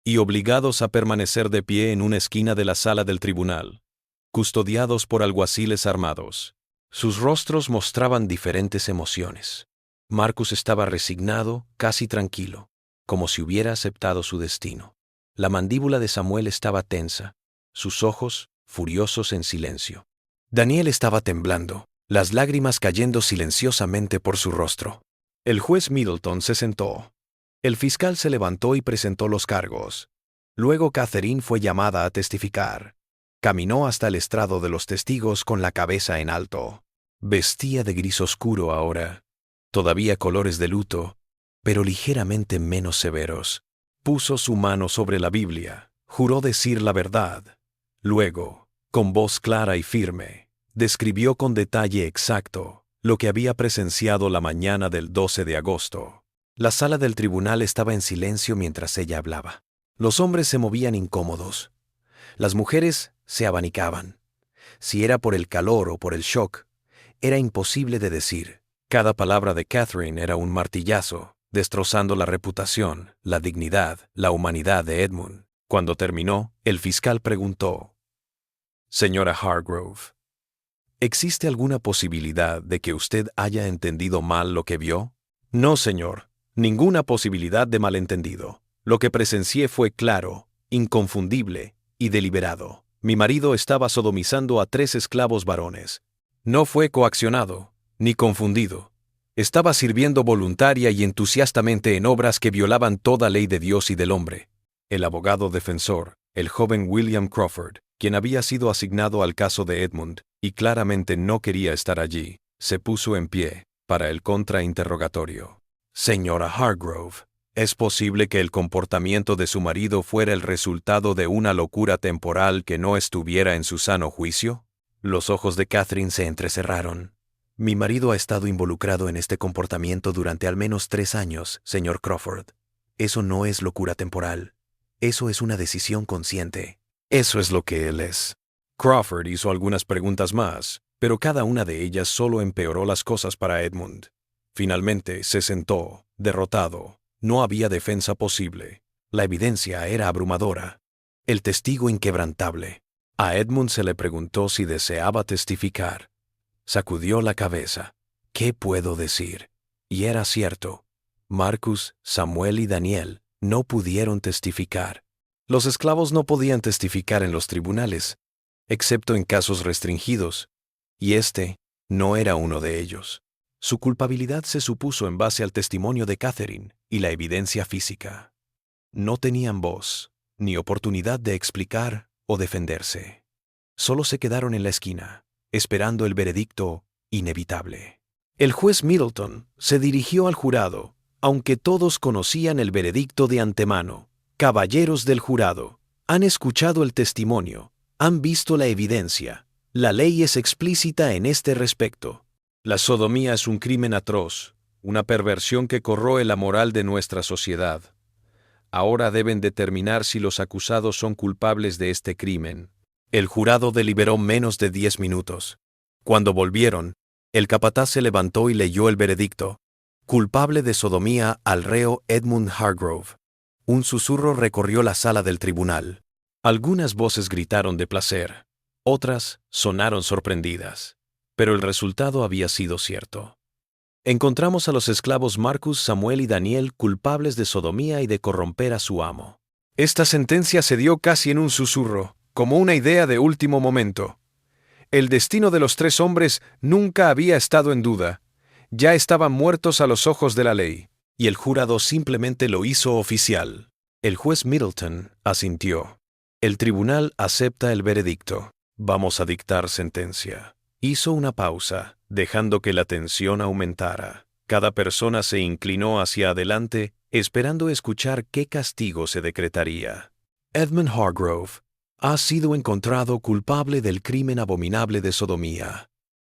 y obligados a permanecer de pie en una esquina de la sala del tribunal, custodiados por alguaciles armados. Sus rostros mostraban diferentes emociones. Marcus estaba resignado, casi tranquilo, como si hubiera aceptado su destino. La mandíbula de Samuel estaba tensa, sus ojos furiosos en silencio. Daniel estaba temblando, las lágrimas cayendo silenciosamente por su rostro. El juez Middleton se sentó. El fiscal se levantó y presentó los cargos. Luego Catherine fue llamada a testificar. Caminó hasta el estrado de los testigos con la cabeza en alto. Vestía de gris oscuro ahora, todavía colores de luto, pero ligeramente menos severos. Puso su mano sobre la Biblia, juró decir la verdad. Luego, con voz clara y firme, describió con detalle exacto lo que había presenciado la mañana del 12 de agosto. La sala del tribunal estaba en silencio mientras ella hablaba. Los hombres se movían incómodos. Las mujeres se abanicaban. Si era por el calor o por el shock, era imposible de decir. Cada palabra de Catherine era un martillazo, destrozando la reputación, la dignidad, la humanidad de Edmund. Cuando terminó, el fiscal preguntó: «Señora Hargrove, ¿existe alguna posibilidad de que usted haya entendido mal lo que vio?» «No, señor. Ninguna posibilidad de malentendido. Lo que presencié fue claro, inconfundible y deliberado. Mi marido estaba sodomizando a 3 esclavos varones. No fue coaccionado, ni confundido. Estaba sirviendo voluntaria y entusiastamente en obras que violaban toda ley de Dios y del hombre». El abogado defensor, el joven William Crawford, quien había sido asignado al caso de Edmund y claramente no quería estar allí, se puso en pie para el contrainterrogatorio. «Señora Hargrove, ¿es posible que el comportamiento de su marido fuera el resultado de una locura temporal que no estuviera en su sano juicio?» Los ojos de Catherine se entrecerraron. Mi marido ha estado involucrado en este comportamiento durante al menos 3 años, señor Crawford. Eso no es locura temporal. Eso es una decisión consciente. Eso es lo que él es. Crawford hizo algunas preguntas más, pero cada una de ellas solo empeoró las cosas para Edmund. Finalmente se sentó, derrotado. No había defensa posible. La evidencia era abrumadora. El testigo inquebrantable. A Edmund se le preguntó si deseaba testificar. Sacudió la cabeza. ¿Qué puedo decir? Y era cierto. Marcus, Samuel y Daniel no pudieron testificar. Los esclavos no podían testificar en los tribunales, excepto en casos restringidos, y este no era uno de ellos. Su culpabilidad se supuso en base al testimonio de Catherine y la evidencia física. No tenían voz, ni oportunidad de explicar o defenderse. Solo se quedaron en la esquina, esperando el veredicto inevitable. El juez Middleton se dirigió al jurado, aunque todos conocían el veredicto de antemano. Caballeros del jurado, han escuchado el testimonio, han visto la evidencia. La ley es explícita en este respecto. La sodomía es un crimen atroz, una perversión que corroe la moral de nuestra sociedad. Ahora deben determinar si los acusados son culpables de este crimen. El jurado deliberó menos de 10 minutos. Cuando volvieron, el capataz se levantó y leyó el veredicto. Culpable de sodomía al reo Edmund Hargrove. Un susurro recorrió la sala del tribunal. Algunas voces gritaron de placer, otras sonaron sorprendidas. Pero el resultado había sido cierto. Encontramos a los esclavos Marcus, Samuel y Daniel culpables de sodomía y de corromper a su amo. Esta sentencia se dio casi en un susurro, como una idea de último momento. El destino de los 3 hombres nunca había estado en duda. Ya estaban muertos a los ojos de la ley, y el jurado simplemente lo hizo oficial. El juez Middleton asintió. El tribunal acepta el veredicto. Vamos a dictar sentencia. Hizo una pausa, dejando que la tensión aumentara. Cada persona se inclinó hacia adelante, esperando escuchar qué castigo se decretaría. Edmund Hargrove ha sido encontrado culpable del crimen abominable de sodomía.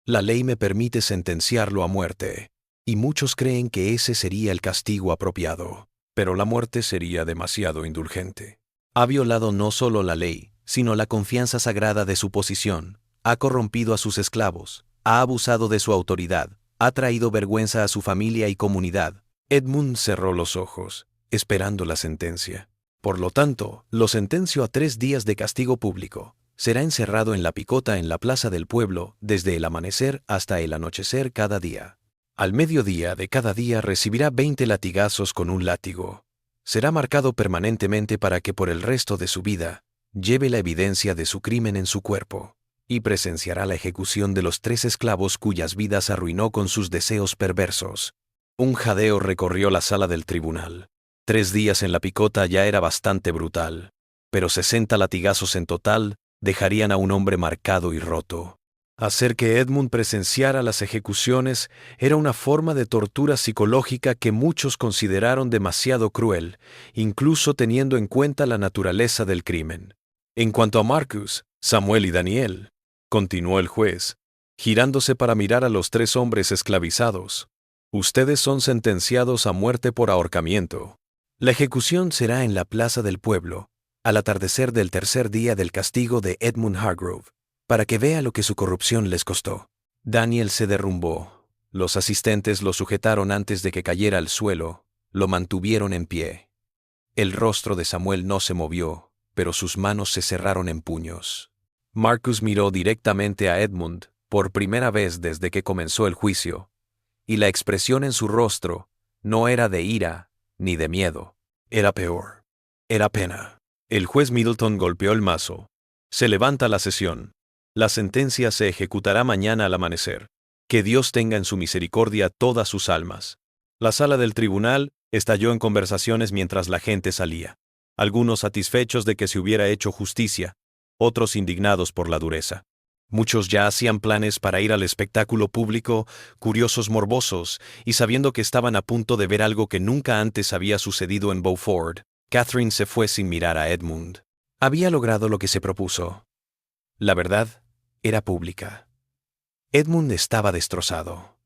La ley me permite sentenciarlo a muerte, y muchos creen que ese sería el castigo apropiado, pero la muerte sería demasiado indulgente. Ha violado no solo la ley, sino la confianza sagrada de su posición. Ha corrompido a sus esclavos, ha abusado de su autoridad, ha traído vergüenza a su familia y comunidad. Edmund cerró los ojos, esperando la sentencia. Por lo tanto, lo sentencio a 3 días de castigo público. Será encerrado en la picota en la plaza del pueblo desde el amanecer hasta el anochecer cada día. Al mediodía de cada día recibirá 20 latigazos con un látigo. Será marcado permanentemente para que por el resto de su vida lleve la evidencia de su crimen en su cuerpo, y presenciará la ejecución de los 3 esclavos cuyas vidas arruinó con sus deseos perversos. Un jadeo recorrió la sala del tribunal. 3 días en la picota ya era bastante brutal, pero 60 latigazos en total dejarían a un hombre marcado y roto. Hacer que Edmund presenciara las ejecuciones era una forma de tortura psicológica que muchos consideraron demasiado cruel, incluso teniendo en cuenta la naturaleza del crimen. En cuanto a Marcus, Samuel y Daniel, continuó el juez, girándose para mirar a los 3 hombres esclavizados. Ustedes son sentenciados a muerte por ahorcamiento. La ejecución será en la plaza del pueblo, al atardecer del 3er día del castigo de Edmund Hargrove, para que vea lo que su corrupción les costó. Daniel se derrumbó. Los asistentes lo sujetaron antes de que cayera al suelo, lo mantuvieron en pie. El rostro de Samuel no se movió, pero sus manos se cerraron en puños. Marcus miró directamente a Edmund, por primera vez desde que comenzó el juicio, y la expresión en su rostro no era de ira ni de miedo. Era peor. Era pena. El juez Middleton golpeó el mazo. Se levanta la sesión. La sentencia se ejecutará mañana al amanecer. Que Dios tenga en su misericordia todas sus almas. La sala del tribunal estalló en conversaciones mientras la gente salía. Algunos satisfechos de que se hubiera hecho justicia, otros indignados por la dureza. Muchos ya hacían planes para ir al espectáculo público, curiosos morbosos, y sabiendo que estaban a punto de ver algo que nunca antes había sucedido en Beaufort. Catherine se fue sin mirar a Edmund. Había logrado lo que se propuso. La verdad era pública. Edmund estaba destrozado.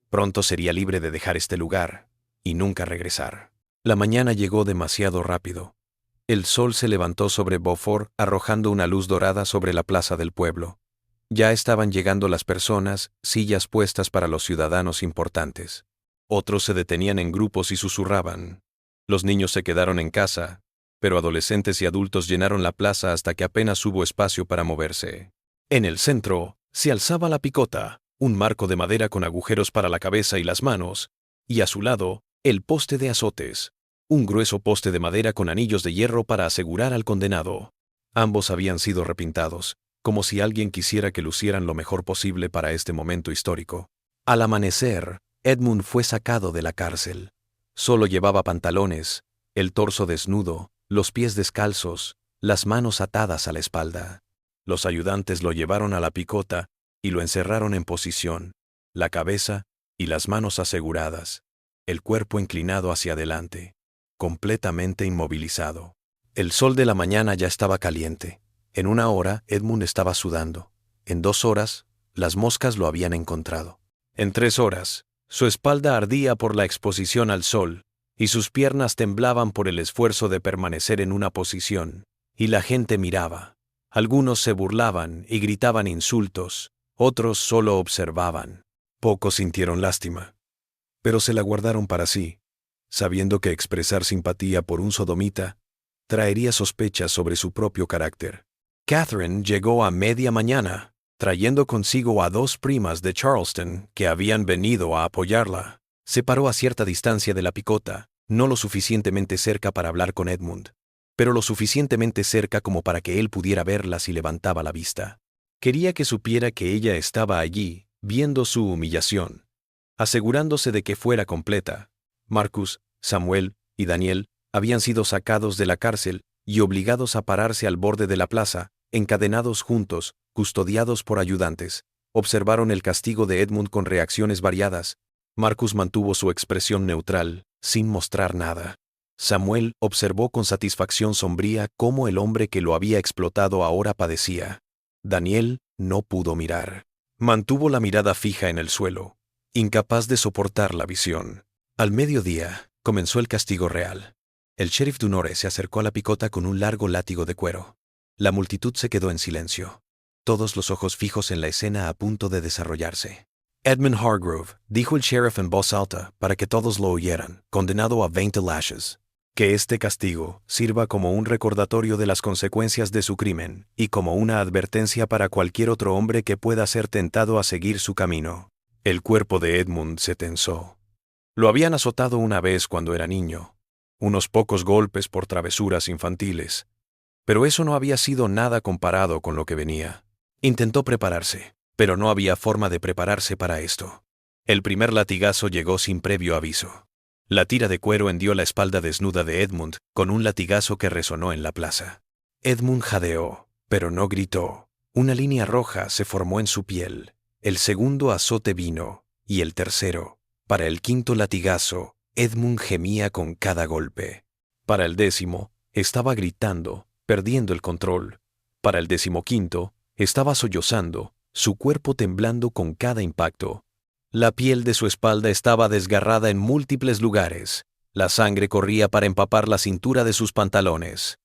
Pronto sería libre de dejar este lugar y nunca regresar. La mañana llegó demasiado rápido. El sol se levantó sobre Beaufort, arrojando una luz dorada sobre la plaza del pueblo. Ya estaban llegando las personas, sillas puestas para los ciudadanos importantes. Otros se detenían en grupos y susurraban. Los niños se quedaron en casa, pero adolescentes y adultos llenaron la plaza hasta que apenas hubo espacio para moverse. En el centro, se alzaba la picota, un marco de madera con agujeros para la cabeza y las manos, y a su lado, el poste de azotes, un grueso poste de madera con anillos de hierro para asegurar al condenado. Ambos habían sido repintados, como si alguien quisiera que lucieran lo mejor posible para este momento histórico. Al amanecer, Edmund fue sacado de la cárcel. Solo llevaba pantalones, el torso desnudo, los pies descalzos, las manos atadas a la espalda. Los ayudantes lo llevaron a la picota y lo encerraron en posición, la cabeza y las manos aseguradas, el cuerpo inclinado hacia adelante, completamente inmovilizado. El sol de la mañana ya estaba caliente. En 1 hora, Edmund estaba sudando. En 2 horas, las moscas lo habían encontrado. En 3 horas, su espalda ardía por la exposición al sol, y sus piernas temblaban por el esfuerzo de permanecer en una posición, y la gente miraba. Algunos se burlaban y gritaban insultos, otros solo observaban. Pocos sintieron lástima, pero se la guardaron para sí, sabiendo que expresar simpatía por un sodomita traería sospechas sobre su propio carácter. Catherine llegó a media mañana, trayendo consigo a 2 primas de Charleston que habían venido a apoyarla. Se paró a cierta distancia de la picota, no lo suficientemente cerca para hablar con Edmund, pero lo suficientemente cerca como para que él pudiera verla si levantaba la vista. Quería que supiera que ella estaba allí, viendo su humillación, asegurándose de que fuera completa. Marcus, Samuel y Daniel habían sido sacados de la cárcel y obligados a pararse al borde de la plaza, encadenados juntos, custodiados por ayudantes. Observaron el castigo de Edmund con reacciones variadas. Marcus mantuvo su expresión neutral, sin mostrar nada. Samuel observó con satisfacción sombría cómo el hombre que lo había explotado ahora padecía. Daniel no pudo mirar. Mantuvo la mirada fija en el suelo, incapaz de soportar la visión. Al mediodía, comenzó el castigo real. El sheriff Dunore se acercó a la picota con un largo látigo de cuero. La multitud se quedó en silencio, todos los ojos fijos en la escena a punto de desarrollarse. Edmund Hargrove, dijo el sheriff en voz alta para que todos lo oyeran, condenado a 20 lashes. Que este castigo sirva como un recordatorio de las consecuencias de su crimen y como una advertencia para cualquier otro hombre que pueda ser tentado a seguir su camino. El cuerpo de Edmund se tensó. Lo habían azotado una vez cuando era niño, unos pocos golpes por travesuras infantiles, pero eso no había sido nada comparado con lo que venía. Intentó prepararse, pero no había forma de prepararse para esto. El primer latigazo llegó sin previo aviso. La tira de cuero hendió la espalda desnuda de Edmund con un latigazo que resonó en la plaza. Edmund jadeó, pero no gritó. Una línea roja se formó en su piel. El segundo azote vino, y el tercero. Para el quinto latigazo, Edmund gemía con cada golpe. Para el 10º, estaba gritando, perdiendo el control. Para el 15º, estaba sollozando, su cuerpo temblando con cada impacto. La piel de su espalda estaba desgarrada en múltiples lugares. La sangre corría para empapar la cintura de sus pantalones.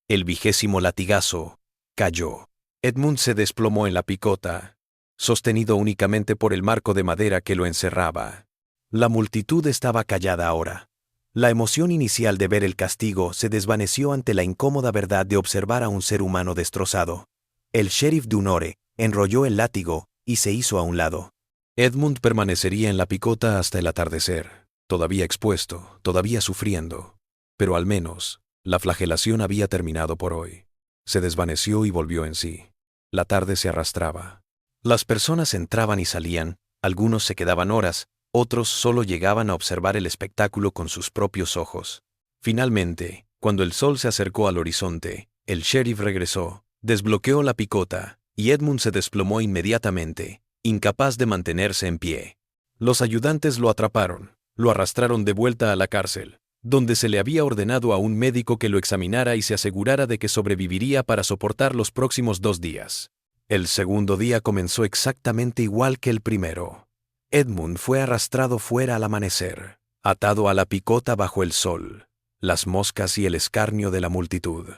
El 20º latigazo cayó. Edmund se desplomó en la picota, sostenido únicamente por el marco de madera que lo encerraba. La multitud estaba callada ahora. La emoción inicial de ver el castigo se desvaneció ante la incómoda verdad de observar a un ser humano destrozado. El sheriff Dunore enrolló el látigo y se hizo a un lado. Edmund permanecería en la picota hasta el atardecer, todavía expuesto, todavía sufriendo. Pero al menos, la flagelación había terminado por hoy. Se desvaneció y volvió en sí. La tarde se arrastraba. Las personas entraban y salían, algunos se quedaban horas, otros solo llegaban a observar el espectáculo con sus propios ojos. Finalmente, cuando el sol se acercó al horizonte, el sheriff regresó, desbloqueó la picota, y Edmund se desplomó inmediatamente, incapaz de mantenerse en pie. Los ayudantes lo atraparon, lo arrastraron de vuelta a la cárcel, donde se le había ordenado a un médico que lo examinara y se asegurara de que sobreviviría para soportar los próximos 2 días. El segundo día comenzó exactamente igual que el primero. Edmund fue arrastrado fuera al amanecer, atado a la picota bajo el sol, las moscas y el escarnio de la multitud.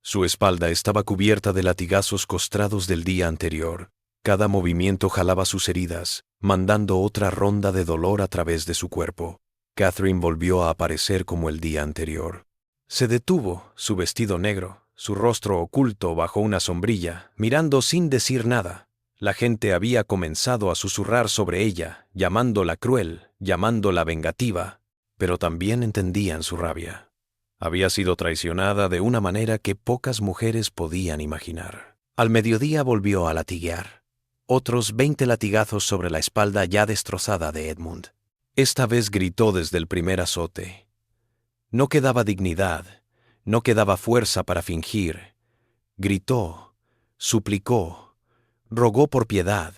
Su espalda estaba cubierta de latigazos costrados del día anterior. Cada movimiento jalaba sus heridas, mandando otra ronda de dolor a través de su cuerpo. Catherine volvió a aparecer como el día anterior. Se detuvo, su vestido negro, su rostro oculto bajo una sombrilla, mirando sin decir nada. La gente había comenzado a susurrar sobre ella, llamándola cruel, llamándola vengativa, pero también entendían su rabia. Había sido traicionada de una manera que pocas mujeres podían imaginar. Al mediodía volvió a latiguear. Otros 20 latigazos sobre la espalda ya destrozada de Edmund. Esta vez gritó desde el primer azote. No quedaba dignidad, no quedaba fuerza para fingir. Gritó, suplicó, rogó por piedad,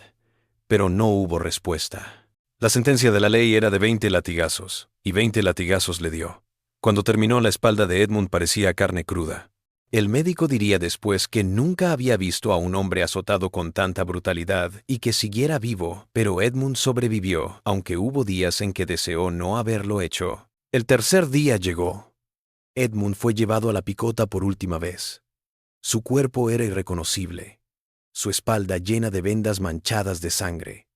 pero no hubo respuesta. La sentencia de la ley era de 20 latigazos, y 20 latigazos le dio. Cuando terminó, la espalda de Edmund parecía carne cruda. El médico diría después que nunca había visto a un hombre azotado con tanta brutalidad y que siguiera vivo, pero Edmund sobrevivió, aunque hubo días en que deseó no haberlo hecho. El tercer día llegó. Edmund fue llevado a la picota por última vez. Su cuerpo era irreconocible, su espalda llena de vendas manchadas de sangre,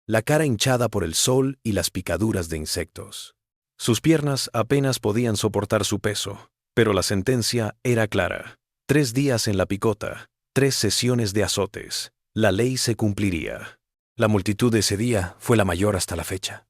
la cara hinchada por el sol y las picaduras de insectos. Sus piernas apenas podían soportar su peso, pero la sentencia era clara. 3 días en la picota, 3 sesiones de azotes. La ley se cumpliría. La multitud de ese día fue la mayor hasta la fecha.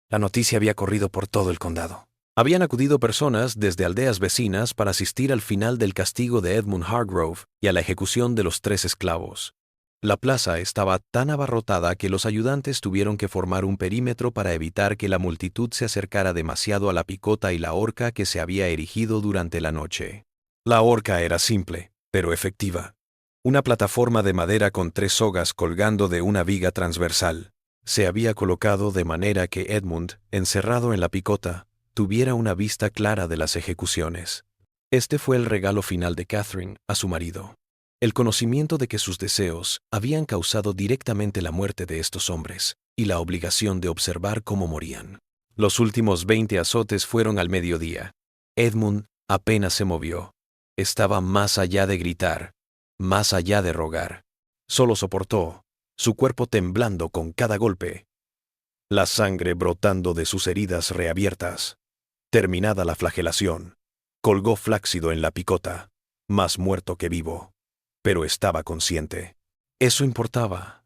La noticia había corrido por todo el condado. Habían acudido personas desde aldeas vecinas para asistir al final del castigo de Edmund Hargrove y a la ejecución de los 3 esclavos. La plaza estaba tan abarrotada que los ayudantes tuvieron que formar un perímetro para evitar que la multitud se acercara demasiado a la picota y la horca que se había erigido durante la noche. La horca era simple, pero efectiva. Una plataforma de madera con 3 sogas colgando de una viga transversal. Se había colocado de manera que Edmund, encerrado en la picota, tuviera una vista clara de las ejecuciones. Este fue el regalo final de Catherine a su marido. El conocimiento de que sus deseos habían causado directamente la muerte de estos hombres y la obligación de observar cómo morían. Los últimos 20 azotes fueron al mediodía. Edmund apenas se movió. Estaba más allá de gritar, más allá de rogar. Solo soportó, su cuerpo temblando con cada golpe, la sangre brotando de sus heridas reabiertas. Terminada la flagelación, colgó flácido en la picota, más muerto que vivo. Pero estaba consciente. Eso importaba.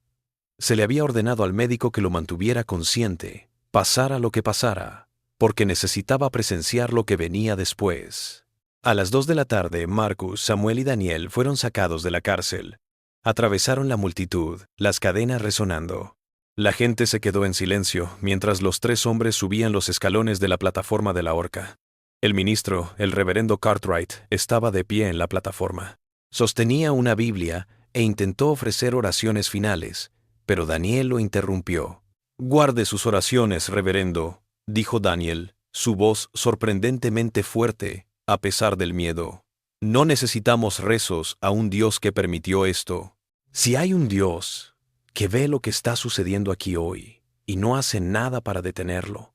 Se le había ordenado al médico que lo mantuviera consciente, pasara lo que pasara, porque necesitaba presenciar lo que venía después. A las 2 de la tarde, Marcus, Samuel y Daniel fueron sacados de la cárcel. Atravesaron la multitud, las cadenas resonando. La gente se quedó en silencio mientras los 3 hombres subían los escalones de la plataforma de la horca. El ministro, el reverendo Cartwright, estaba de pie en la plataforma. Sostenía una Biblia e intentó ofrecer oraciones finales, pero Daniel lo interrumpió. «Guarde sus oraciones, reverendo», dijo Daniel, su voz sorprendentemente fuerte, a pesar del miedo. «No necesitamos rezos a un Dios que permitió esto. Si hay un Dios que ve lo que está sucediendo aquí hoy y no hace nada para detenerlo,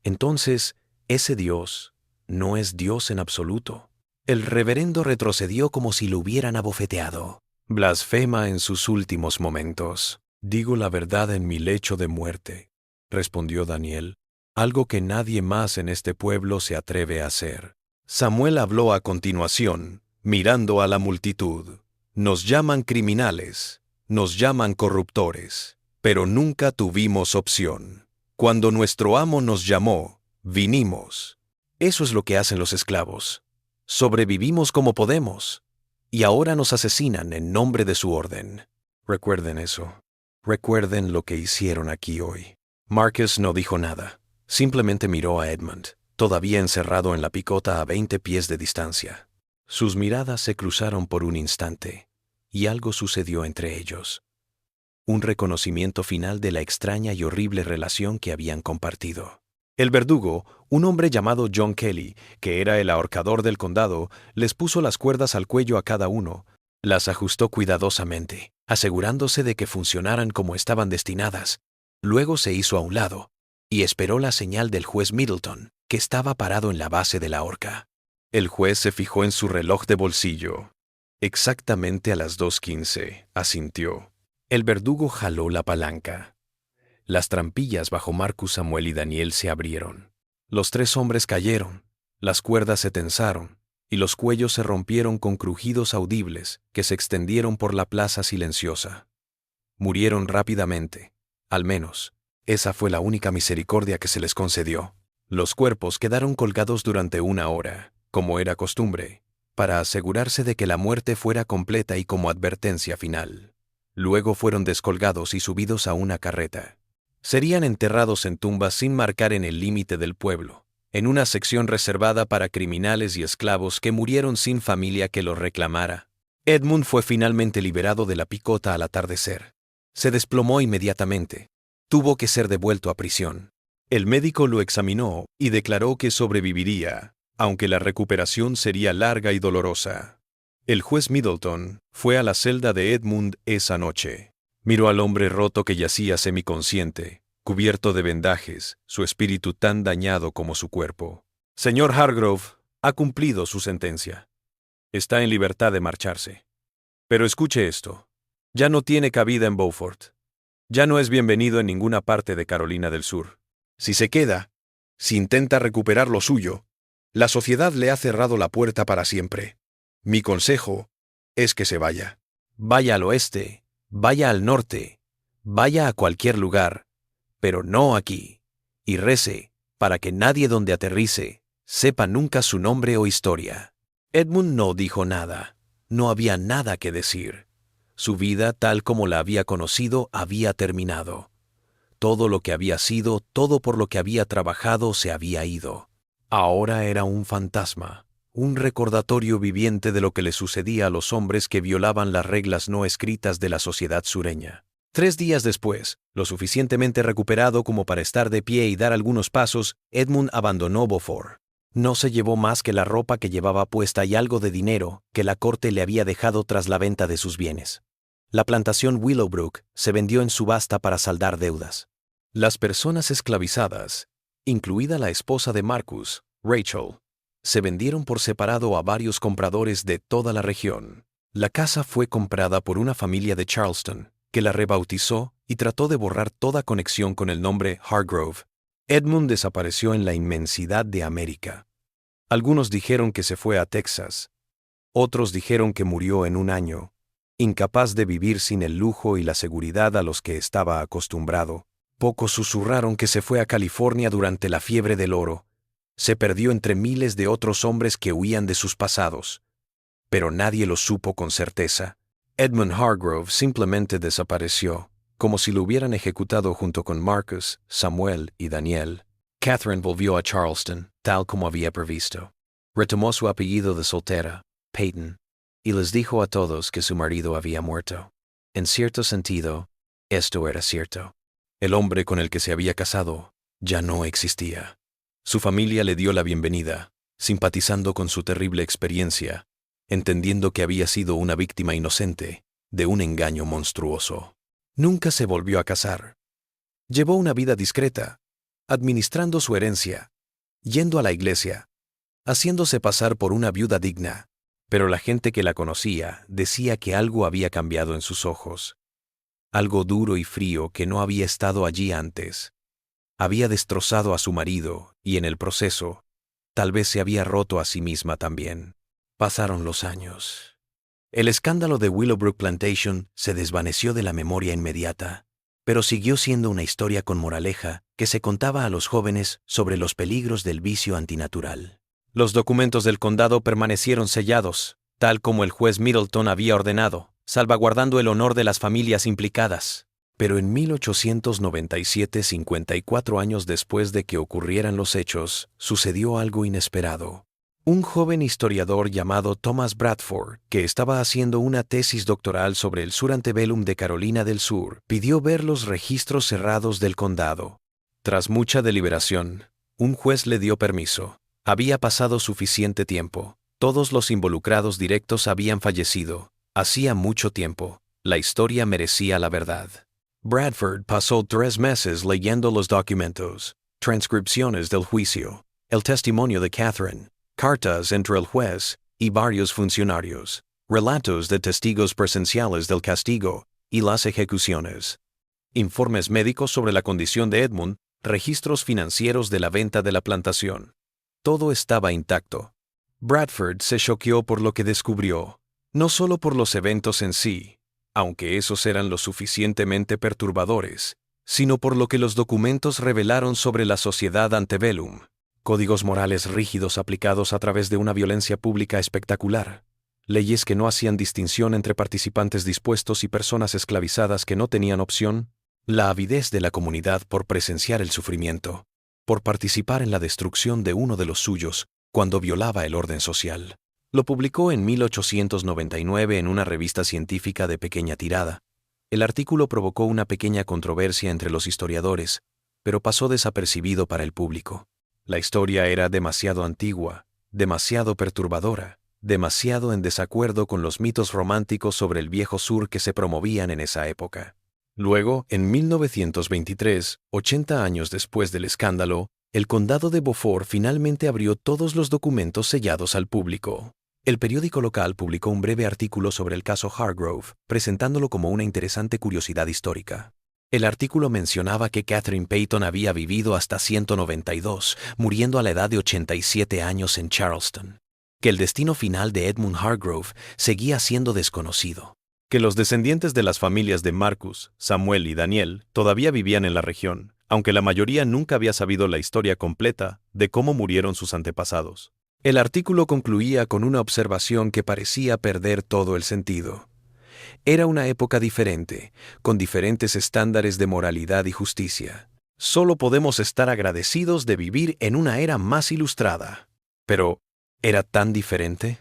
entonces ese Dios no es Dios en absoluto». El reverendo retrocedió como si lo hubieran abofeteado. «Blasfema en sus últimos momentos». «Digo la verdad en mi lecho de muerte», respondió Daniel, «algo que nadie más en este pueblo se atreve a hacer». Samuel habló a continuación, mirando a la multitud. «Nos llaman criminales, nos llaman corruptores, pero nunca tuvimos opción. Cuando nuestro amo nos llamó, vinimos. Eso es lo que hacen los esclavos. Sobrevivimos como podemos, y ahora nos asesinan en nombre de su orden. Recuerden eso. Recuerden lo que hicieron aquí hoy». Marcus no dijo nada. Simplemente miró a Edmund, todavía encerrado en la picota a 20 pies de distancia. Sus miradas se cruzaron por un instante, y algo sucedió entre ellos. Un reconocimiento final de la extraña y horrible relación que habían compartido. El verdugo, un hombre llamado John Kelly, que era el ahorcador del condado, les puso las cuerdas al cuello a cada uno, Las ajustó cuidadosamente, asegurándose de que funcionaran como estaban destinadas. Luego se hizo a un lado y esperó la señal del juez Middleton, que estaba parado en la base de la horca. El juez se fijó en su reloj de bolsillo. Exactamente a las 2:15, asintió. El verdugo jaló la palanca. Las trampillas bajo Marcus, Samuel y Daniel se abrieron. Los 3 hombres cayeron, las cuerdas se tensaron, y los cuellos se rompieron con crujidos audibles que se extendieron por la plaza silenciosa. Murieron rápidamente. Al menos, esa fue la única misericordia que se les concedió. Los cuerpos quedaron colgados durante 1 hora, como era costumbre, para asegurarse de que la muerte fuera completa y como advertencia final. Luego fueron descolgados y subidos a una carreta. Serían enterrados en tumbas sin marcar en el límite del pueblo, en una sección reservada para criminales y esclavos que murieron sin familia que los reclamara. Edmund fue finalmente liberado de la picota al atardecer. Se desplomó inmediatamente. Tuvo que ser devuelto a prisión. El médico lo examinó y declaró que sobreviviría, aunque la recuperación sería larga y dolorosa. El juez Middleton fue a la celda de Edmund esa noche. Miró al hombre roto que yacía semiconsciente, cubierto de vendajes, su espíritu tan dañado como su cuerpo. Señor Hargrove, ha cumplido su sentencia. Está en libertad de marcharse. Pero escuche esto. Ya no tiene cabida en Beaufort. Ya no es bienvenido en ninguna parte de Carolina del Sur. Si se queda, si intenta recuperar lo suyo, la sociedad le ha cerrado la puerta para siempre. Mi consejo es que se vaya. Vaya al oeste, vaya al norte, vaya a cualquier lugar, pero no aquí. Y rece, para que nadie donde aterrice sepa nunca su nombre o historia. Edmund no dijo nada. No había nada que decir. Su vida, tal como la había conocido, había terminado. Todo lo que había sido, todo por lo que había trabajado, se había ido. Ahora era un fantasma, un recordatorio viviente de lo que le sucedía a los hombres que violaban las reglas no escritas de la sociedad sureña. 3 días después, lo suficientemente recuperado como para estar de pie y dar algunos pasos, Edmund abandonó Beaufort. No se llevó más que la ropa que llevaba puesta y algo de dinero que la corte le había dejado tras la venta de sus bienes. La plantación Willowbrook se vendió en subasta para saldar deudas. Las personas esclavizadas, incluida la esposa de Marcus, Rachel, se vendieron por separado a varios compradores de toda la región. La casa fue comprada por una familia de Charleston, que la rebautizó y trató de borrar toda conexión con el nombre Hargrove. Edmund desapareció en la inmensidad de América. Algunos dijeron que se fue a Texas. Otros dijeron que murió en 1 año, incapaz de vivir sin el lujo y la seguridad a los que estaba acostumbrado. Pocos susurraron que se fue a California durante la fiebre del oro. Se perdió entre miles de otros hombres que huían de sus pasados. Pero nadie lo supo con certeza. Edmund Hargrove simplemente desapareció, como si lo hubieran ejecutado junto con Marcus, Samuel y Daniel. Catherine volvió a Charleston, tal como había previsto. Retomó su apellido de soltera, Peyton, y les dijo a todos que su marido había muerto. En cierto sentido, esto era cierto. El hombre con el que se había casado ya no existía. Su familia le dio la bienvenida, simpatizando con su terrible experiencia, entendiendo que había sido una víctima inocente de un engaño monstruoso. Nunca se volvió a casar. Llevó una vida discreta, administrando su herencia, yendo a la iglesia, haciéndose pasar por una viuda digna, pero la gente que la conocía decía que algo había cambiado en sus ojos. Algo duro y frío que no había estado allí antes. Había destrozado a su marido y en el proceso, tal vez se había roto a sí misma también. Pasaron los años. El escándalo de Willowbrook Plantation se desvaneció de la memoria inmediata, pero siguió siendo una historia con moraleja que se contaba a los jóvenes sobre los peligros del vicio antinatural. Los documentos del condado permanecieron sellados, tal como el juez Middleton había ordenado, salvaguardando el honor de las familias implicadas. Pero en 1897, 54 años después de que ocurrieran los hechos, sucedió algo inesperado. Un joven historiador llamado Thomas Bradford, que estaba haciendo una tesis doctoral sobre el Sur Antebellum de Carolina del Sur, pidió ver los registros cerrados del condado. Tras mucha deliberación, un juez le dio permiso. Había pasado suficiente tiempo. Todos los involucrados directos habían fallecido, Hacía mucho tiempo, la historia merecía la verdad. Bradford pasó 3 meses leyendo los documentos, transcripciones del juicio, el testimonio de Catherine, cartas entre el juez y varios funcionarios, relatos de testigos presenciales del castigo y las ejecuciones, informes médicos sobre la condición de Edmund, registros financieros de la venta de la plantación. Todo estaba intacto. Bradford se choqueó por lo que descubrió, no solo por los eventos en sí, aunque esos eran lo suficientemente perturbadores, sino por lo que los documentos revelaron sobre la sociedad antebellum, códigos morales rígidos aplicados a través de una violencia pública espectacular, leyes que no hacían distinción entre participantes dispuestos y personas esclavizadas que no tenían opción, la avidez de la comunidad por presenciar el sufrimiento, por participar en la destrucción de uno de los suyos cuando violaba el orden social. Lo publicó en 1899 en una revista científica de pequeña tirada. El artículo provocó una pequeña controversia entre los historiadores, pero pasó desapercibido para el público. La historia era demasiado antigua, demasiado perturbadora, demasiado en desacuerdo con los mitos románticos sobre el viejo sur que se promovían en esa época. Luego, en 1923, 80 años después del escándalo, el condado de Beaufort finalmente abrió todos los documentos sellados al público. El periódico local publicó un breve artículo sobre el caso Hargrove, presentándolo como una interesante curiosidad histórica. El artículo mencionaba que Catherine Peyton había vivido hasta 192, muriendo a la edad de 87 años en Charleston, que el destino final de Edmund Hargrove seguía siendo desconocido, que los descendientes de las familias de Marcus, Samuel y Daniel todavía vivían en la región, aunque la mayoría nunca había sabido la historia completa de cómo murieron sus antepasados. El artículo concluía con una observación que parecía perder todo el sentido. Era una época diferente, con diferentes estándares de moralidad y justicia. Solo podemos estar agradecidos de vivir en una era más ilustrada. Pero, ¿era tan diferente?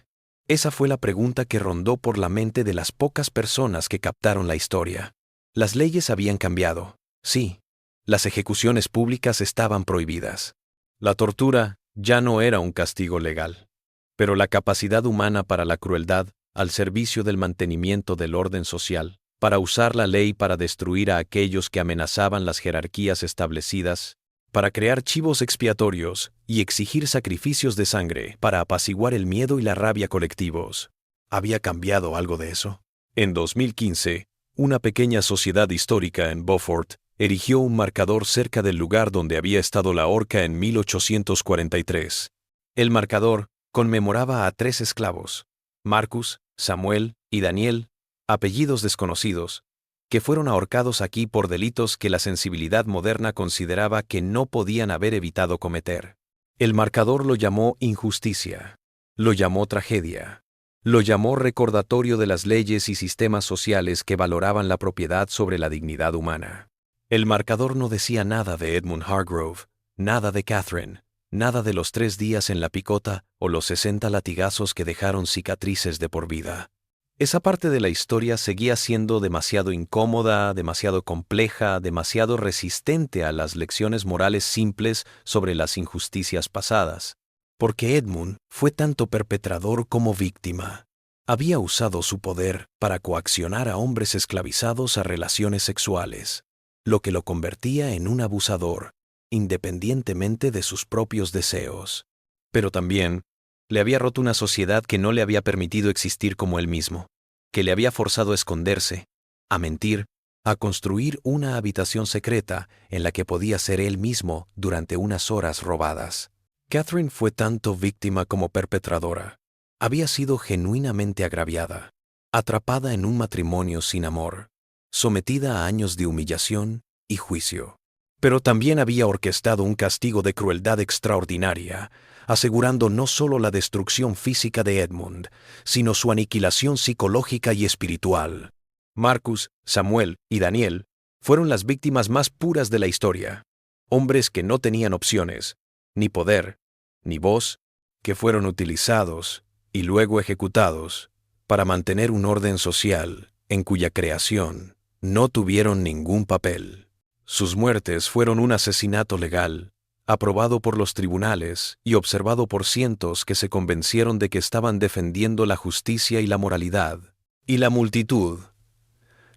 Esa fue la pregunta que rondó por la mente de las pocas personas que captaron la historia. Las leyes habían cambiado, sí. Las ejecuciones públicas estaban prohibidas. La tortura ya no era un castigo legal. Pero la capacidad humana para la crueldad, al servicio del mantenimiento del orden social, para usar la ley para destruir a aquellos que amenazaban las jerarquías establecidas, para crear chivos expiatorios y exigir sacrificios de sangre para apaciguar el miedo y la rabia colectivos. ¿Había cambiado algo de eso? En 2015, una pequeña sociedad histórica en Beaufort erigió un marcador cerca del lugar donde había estado la horca en 1843. El marcador conmemoraba a 3 esclavos, Marcus, Samuel y Daniel, apellidos desconocidos, que fueron ahorcados aquí por delitos que la sensibilidad moderna consideraba que no podían haber evitado cometer. El marcador lo llamó injusticia, lo llamó tragedia, lo llamó recordatorio de las leyes y sistemas sociales que valoraban la propiedad sobre la dignidad humana. El marcador no decía nada de Edmund Hargrove, nada de Catherine, nada de los 3 días en la picota o los 60 latigazos que dejaron cicatrices de por vida. Esa parte de la historia seguía siendo demasiado incómoda, demasiado compleja, demasiado resistente a las lecciones morales simples sobre las injusticias pasadas, porque Edmund fue tanto perpetrador como víctima. Había usado su poder para coaccionar a hombres esclavizados a relaciones sexuales, lo que lo convertía en un abusador, independientemente de sus propios deseos. Pero también le había roto una sociedad que no le había permitido existir como él mismo, que le había forzado a esconderse, a mentir, a construir una habitación secreta en la que podía ser él mismo durante unas horas robadas. Catherine fue tanto víctima como perpetradora. Había sido genuinamente agraviada, atrapada en un matrimonio sin amor, sometida a años de humillación y juicio. Pero también había orquestado un castigo de crueldad extraordinaria, asegurando no solo la destrucción física de Edmund, sino su aniquilación psicológica y espiritual. Marcus, Samuel y Daniel fueron las víctimas más puras de la historia, hombres que no tenían opciones, ni poder, ni voz, que fueron utilizados y luego ejecutados para mantener un orden social en cuya creación no tuvieron ningún papel. Sus muertes fueron un asesinato legal, aprobado por los tribunales y observado por cientos que se convencieron de que estaban defendiendo la justicia y la moralidad, Y la multitud,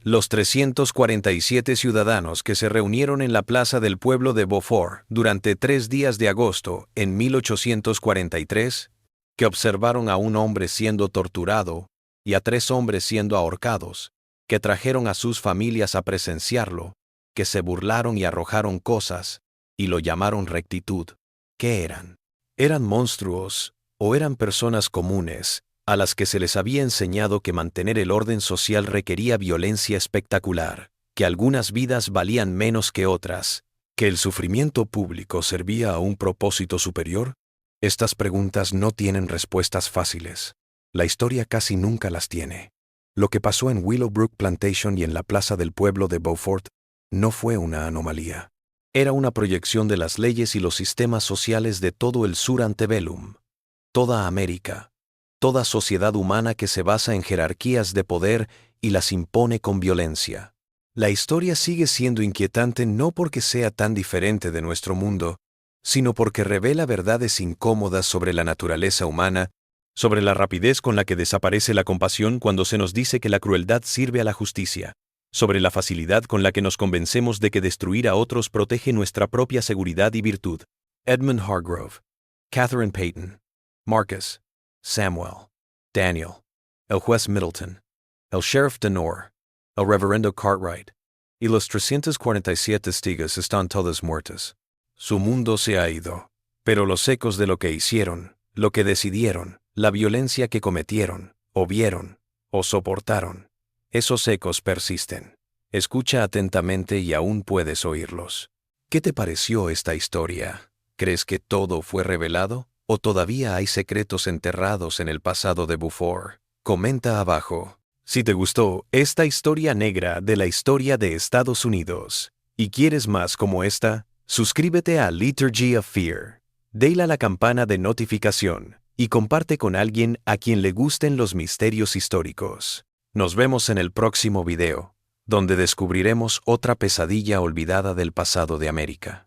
los 347 ciudadanos que se reunieron en la plaza del pueblo de Beaufort durante 3 días de agosto en 1843, que observaron a un hombre siendo torturado y a 3 hombres siendo ahorcados, que trajeron a sus familias a presenciarlo, que se burlaron y arrojaron cosas, y lo llamaron rectitud. ¿Qué eran? ¿Eran monstruos o eran personas comunes a las que se les había enseñado que mantener el orden social requería violencia espectacular, que algunas vidas valían menos que otras, que el sufrimiento público servía a un propósito superior? Estas preguntas no tienen respuestas fáciles. La historia casi nunca las tiene. Lo que pasó en Willowbrook Plantation y en la plaza del pueblo de Beaufort no fue una anomalía. Era una proyección de las leyes y los sistemas sociales de todo el sur antebellum, toda América, toda sociedad humana que se basa en jerarquías de poder y las impone con violencia. La historia sigue siendo inquietante no porque sea tan diferente de nuestro mundo, sino porque revela verdades incómodas sobre la naturaleza humana, sobre la rapidez con la que desaparece la compasión cuando se nos dice que la crueldad sirve a la justicia, sobre la facilidad con la que nos convencemos de que destruir a otros protege nuestra propia seguridad y virtud. Edmund Hargrove, Catherine Peyton, Marcus, Samuel, Daniel, el juez Middleton, el sheriff Denore, el reverendo Cartwright, y los 347 testigos están todos muertos. Su mundo se ha ido, pero los ecos de lo que hicieron, lo que decidieron, la violencia que cometieron, o vieron, o soportaron, esos ecos persisten. Escucha atentamente y aún puedes oírlos. ¿Qué te pareció esta historia? ¿Crees que todo fue revelado? ¿O todavía hay secretos enterrados en el pasado de Beaufort? Comenta abajo. Si te gustó esta historia negra de la historia de Estados Unidos y quieres más como esta, suscríbete a Liturgy of Fear. Dale a la campana de notificación y comparte con alguien a quien le gusten los misterios históricos. Nos vemos en el próximo video, donde descubriremos otra pesadilla olvidada del pasado de América.